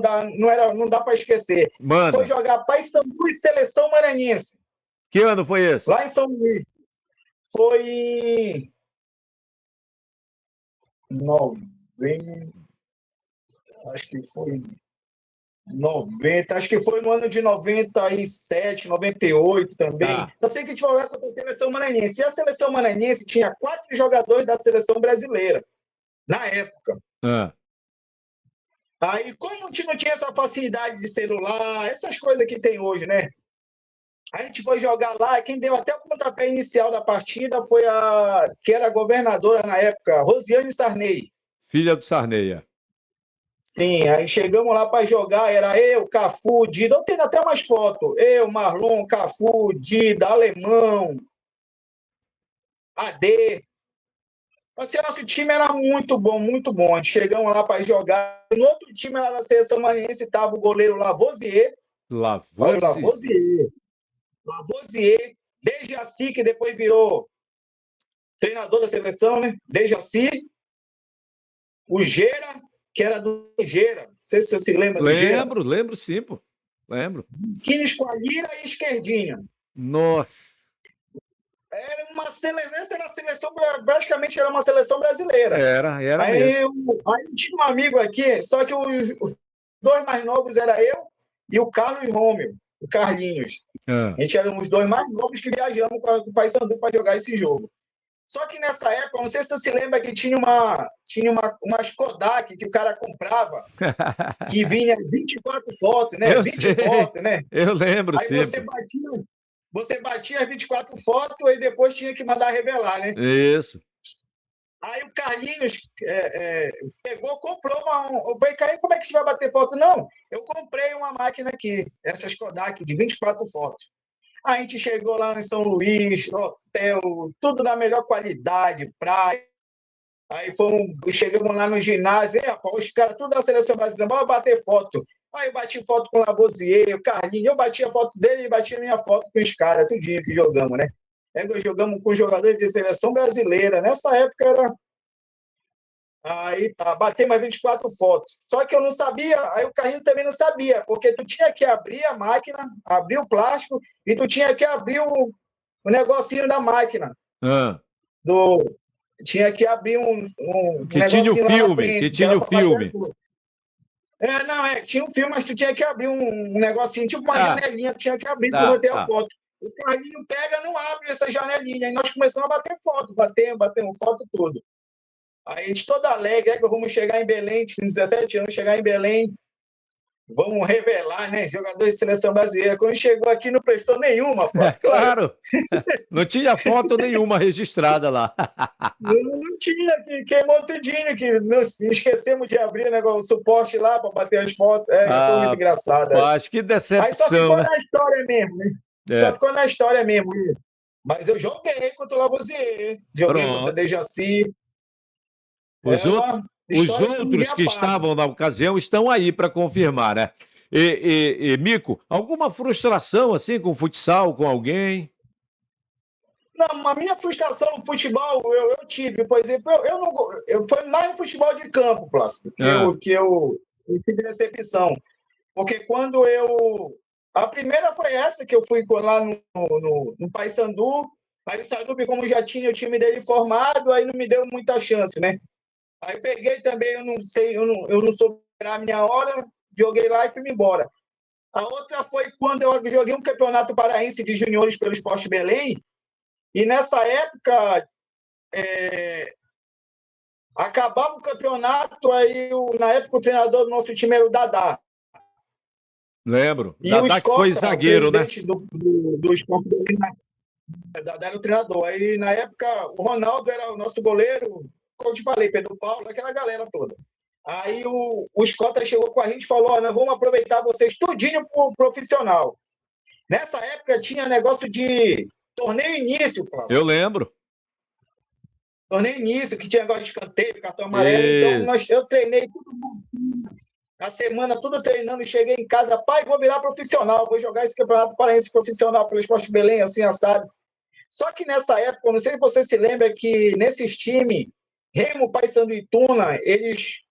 dá para esquecer. Manda. Foi jogar Paysandu e Seleção Maranhense. Que ano foi esse? Lá em São Luís. Foi em 90, acho que foi 90, acho que foi no ano de 97, 98 também. Eu sei que a gente vai jogar contra a Seleção Maranhense. E a Seleção Maranhense tinha 4 jogadores da Seleção Brasileira, na época. Aí, como a gente não tinha essa facilidade de celular, essas coisas que tem hoje, né? A gente foi jogar lá, quem deu até o pontapé inicial da partida foi que era a governadora na época, Rosiane Sarney. Filha do Sarney. Sim, aí chegamos lá para jogar, era eu, Cafu, Dida, eu tenho até umas fotos, eu, Marlon, Cafu, Dida, Alemão, AD. Assim, nosso time era muito bom, muito bom. A gente chegamos lá para jogar. No outro time lá da Seleção Maranhense estava o goleiro Lavoisier. Lavoisier. Dejaci, que depois virou treinador da seleção, né? Dejaci. O Gera, que era do Gera. Não sei se você se lembra do Gera. Lembro sim, pô. Lembro. Quines Coalira e Esquerdinha. Nossa. Era uma seleção, essa era a seleção, praticamente era uma seleção brasileira. Era aí, mesmo. Aí tinha um amigo aqui, só que os 2 mais novos era eu e o Carlos Romeu, o Carlinhos. A gente era os 2 mais novos que viajamos com o Paysandu para jogar esse jogo. Só que nessa época, não sei se você se lembra que tinha umas Kodak que o cara comprava, que vinha 24 fotos, né? 20 fotos, né? Eu lembro, aí sim. Você batia as 24 fotos e depois tinha que mandar revelar, né? Isso. Aí o Carlinhos pegou, comprou Eu falei, Caio, como é que a gente vai bater foto? Não, eu comprei uma máquina aqui, essas Kodak de 24 fotos. A gente chegou lá em São Luís, hotel, tudo da melhor qualidade, praia. Aí chegamos lá no ginásio, os caras, tudo da seleção brasileira, vamos bater foto. Aí eu bati foto com o Lavoisier, o Carlinhos, eu bati a foto dele e bati a minha foto com os caras, tudinho que jogamos, né? Aí nós jogamos com jogadores de seleção brasileira. Nessa época era... Aí tá, batei mais 24 fotos. Só que eu não sabia, aí o Carlinhos também não sabia, porque tu tinha que abrir a máquina, abrir o plástico, e tu tinha que abrir o negocinho da máquina. Tinha que abrir um que tinha o filme, que tinha o filme. Tinha um filme, mas tu tinha que abrir um negocinho, tipo uma janelinha, tu tinha que abrir para bater a foto. O Carlinho pega, não abre essa janelinha. Aí nós começamos a bater foto, batemos foto tudo. Aí a gente todo alegre, que vamos chegar em Belém, tinha 17 anos, chegar em Belém. vamos revelar, né? Jogador de seleção brasileira. Quando chegou aqui, não prestou nenhuma, Plácido. Claro, não tinha foto nenhuma registrada lá. Não tinha, que queimou tudinho, que esquecemos de abrir, né, o suporte lá para bater as fotos. Foi muito engraçado. Rapaz, que Aí só decepção, ficou né? na história mesmo, né? Só ficou na história mesmo. Mas eu joguei contra o Lavoisier, joguei contra o Dejaci. Os História outros que estavam na ocasião estão aí para confirmar, né? Mico, alguma frustração assim com o futsal, com alguém? Não, a minha frustração no futebol eu tive, por exemplo, foi mais no futebol de campo, Plácido, que eu tive decepção. Porque quando a primeira foi essa, que eu fui lá no Paysandu, aí o Sadubi, como já tinha o time dele formado, aí não me deu muita chance, né? Aí peguei também, eu não sei, eu não soube esperar a minha hora, joguei lá e fui embora. A outra foi quando eu joguei um campeonato paraense de juniores pelo Sport Belém, e nessa época acabava o campeonato, aí na época o treinador do nosso time era o Dadá. Lembro. E Dadá o Scott, que foi zagueiro, né? do Sport Belém, Dadá era o treinador. Aí na época o Ronaldo era o nosso goleiro, como eu te falei, Pedro Paulo, aquela galera toda. Aí o Scott chegou com a gente e falou: nós vamos aproveitar vocês tudinho pro profissional. Nessa época tinha negócio de torneio início, Plácido. Eu lembro. Torneio início, que tinha negócio de escanteio, cartão amarelo. Então eu treinei a semana, tudo treinando, cheguei em casa, pai, vou virar profissional, vou jogar esse campeonato paraense profissional pelo Sport Belém, assim, assado. Só que nessa época, não sei se você se lembra que nesses times, Remo, Paysandu e Tuna, eles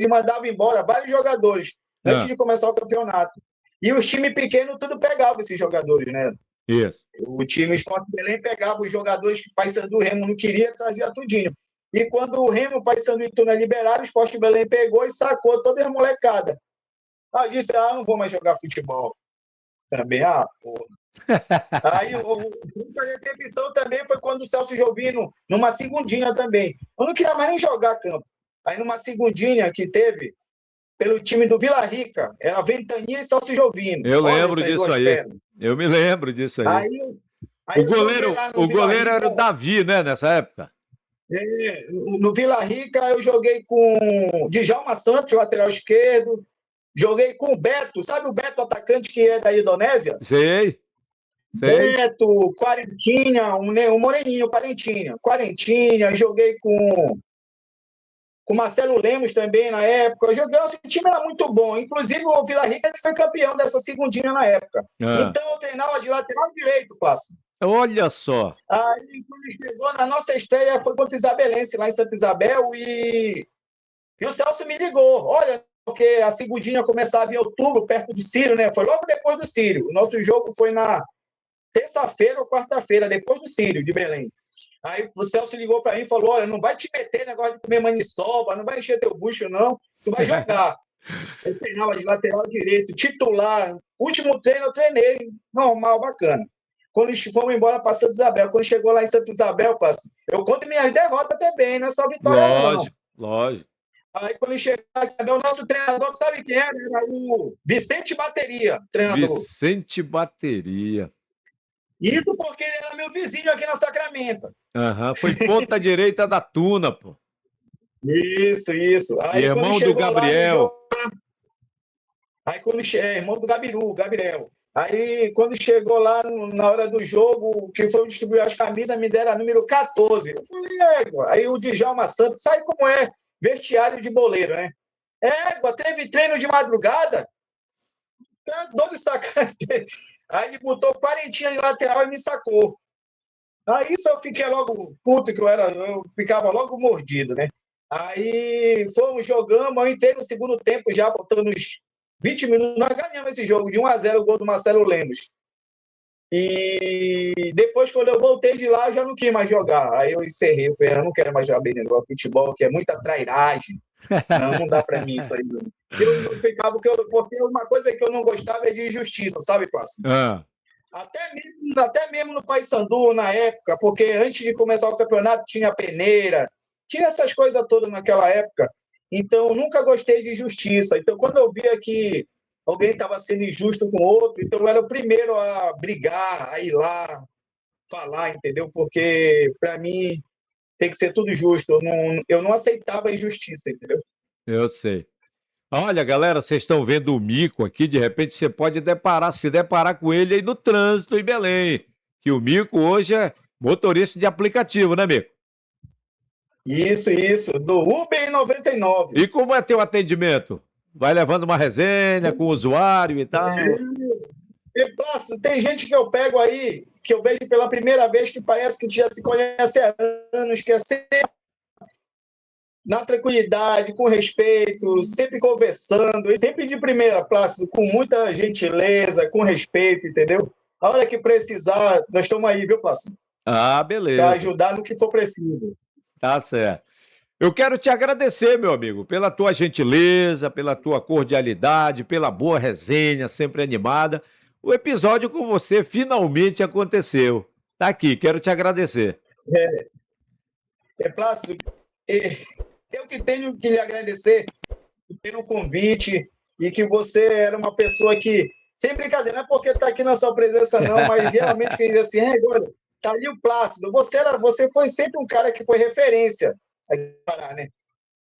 mandavam embora vários jogadores antes de começar o campeonato. E os times pequenos tudo pegavam esses jogadores, né? Isso. O time Sport Belém pegava os jogadores que Paysandu e Remo não queria, trazia tudinho. E quando o Remo, Paysandu e Tuna liberaram, o Sport Belém pegou e sacou toda a molecada. Aí disse: não vou mais jogar futebol. Também, porra. Aí a decepção também foi quando o Celso Jovino, numa segundinha também. Eu não queria mais nem jogar campo. Aí numa segundinha que teve, pelo time do Vila Rica, era Ventania e Celso Jovino. Eu lembro disso aí. Eu me lembro disso aí. Aí o goleiro era o Davi, né, nessa época? No Vila Rica eu joguei com Djalma Santos, lateral esquerdo. Joguei com o Beto, sabe o Beto, atacante que é da Indonésia? Sei. Beto, Quarentinha, um moreninho, Quarentinha. Joguei com Marcelo Lemos também na época. O time era muito bom. Inclusive o Vila Rica que foi campeão dessa segundinha na época. Então eu treinava de lateral direito, Plácido. Olha só. Aí quando chegou na nossa estreia foi contra o Isabelense, lá em Santa Isabel, e o Celso me ligou. Olha, porque a segundinha começava em outubro, perto de Círio, né? Foi logo depois do Círio. O nosso jogo foi na terça-feira ou quarta-feira, depois do Círio, de Belém. Aí o Celso ligou para mim e falou: olha, não vai te meter negócio de comer maniçoba, não vai encher teu bucho, não. Tu vai jogar. Eu treinava de lateral direito, titular. Último treino eu treinei, normal, bacana. Quando fomos embora para Santa Isabel, quando chegou lá em Santa Isabel, eu conto minhas derrotas também, não é só vitória, Lógico. Aí quando chegou lá em Isabel, o nosso treinador, sabe quem era? Era o Vicente Bateria, treinador. Vicente Bateria. Isso porque ele era meu vizinho aqui na Sacramento. Foi ponta direita da Tuna, pô. Isso. Aí, e irmão do Gabriel. Aí irmão do Gabriel. Aí quando chegou lá na hora do jogo, que foi distribuir as camisas, me deram a número 14. Eu falei: aí o Djalma Santos, sabe como é vestiário de boleiro, né? Teve treino de madrugada, tá doido sacanagem. Aí ele botou 40 de lateral e me sacou. Aí isso eu fiquei logo puto, que eu ficava logo mordido, né? Aí jogamos, eu entrei no segundo tempo já, faltando uns 20 minutos, nós ganhamos esse jogo de 1-0, o gol do Marcelo Lemos. E depois, quando eu voltei de lá, eu já não quis mais jogar. Aí eu encerrei, eu falei: eu não quero mais jogar bem negócio de futebol, que é muita trairagem. Não dá para mim isso aí. Eu ficava, porque uma coisa que eu não gostava é de injustiça, sabe, Plácido? Até mesmo no Paysandu, na época, porque antes de começar o campeonato tinha peneira, tinha essas coisas todas naquela época. Então, eu nunca gostei de justiça. Então, quando eu via que alguém estava sendo injusto com o outro, então eu era o primeiro a brigar, a ir lá falar, entendeu? Porque, para mim, tem que ser tudo justo. Eu não aceitava a injustiça, entendeu? Eu sei. Olha, galera, vocês estão vendo o Mico aqui, de repente você pode se deparar com ele aí no trânsito em Belém. Que o Mico hoje é motorista de aplicativo, né, Mico? Isso, do Uber 99. E como é teu atendimento? Vai levando uma resenha com o usuário e tal? E, Plácido, tem gente que eu pego aí, que eu vejo pela primeira vez, que parece que já se conhece há anos, que é sempre na tranquilidade, com respeito, sempre conversando, e sempre de primeira, Plácido, com muita gentileza, com respeito, entendeu? A hora que precisar, nós estamos aí, viu, Plácido? Ah, Para beleza. ajudar no que for preciso. Tá certo. Eu quero te agradecer, meu amigo, pela tua gentileza, pela tua cordialidade, pela boa resenha, sempre animada. O episódio com você finalmente aconteceu. Tá aqui, quero te agradecer. Plácido, eu que tenho que lhe agradecer pelo convite e que você era uma pessoa que, sem brincadeira, não é porque está aqui na sua presença, não, mas geralmente quem diz assim, agora, tá ali o Plácido. Você foi sempre um cara que foi referência aqui no Pará, né?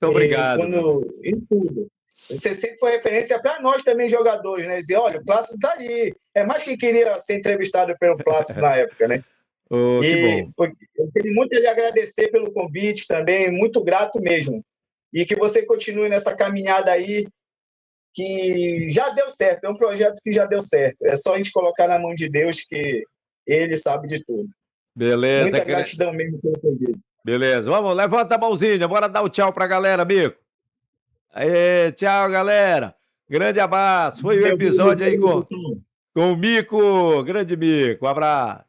Muito obrigado, meu amigo. Em tudo. Você sempre foi referência para nós também, jogadores, né? Dizer, olha, o Plácido está ali. É mais quem queria ser entrevistado pelo Plácido na época, né? Oh, que bom. Eu tenho muito a lhe agradecer pelo convite também, muito grato mesmo. E que você continue nessa caminhada aí, que já deu certo, é um projeto que já deu certo. É só a gente colocar na mão de Deus que Ele sabe de tudo. Beleza, Muita gratidão mesmo pelo convite. beleza. Vamos, levanta a mãozinha, bora dar o tchau pra galera, amigo. Aê, tchau, galera. Grande abraço. Foi o episódio aí com o Mico. Grande Mico. Um abraço.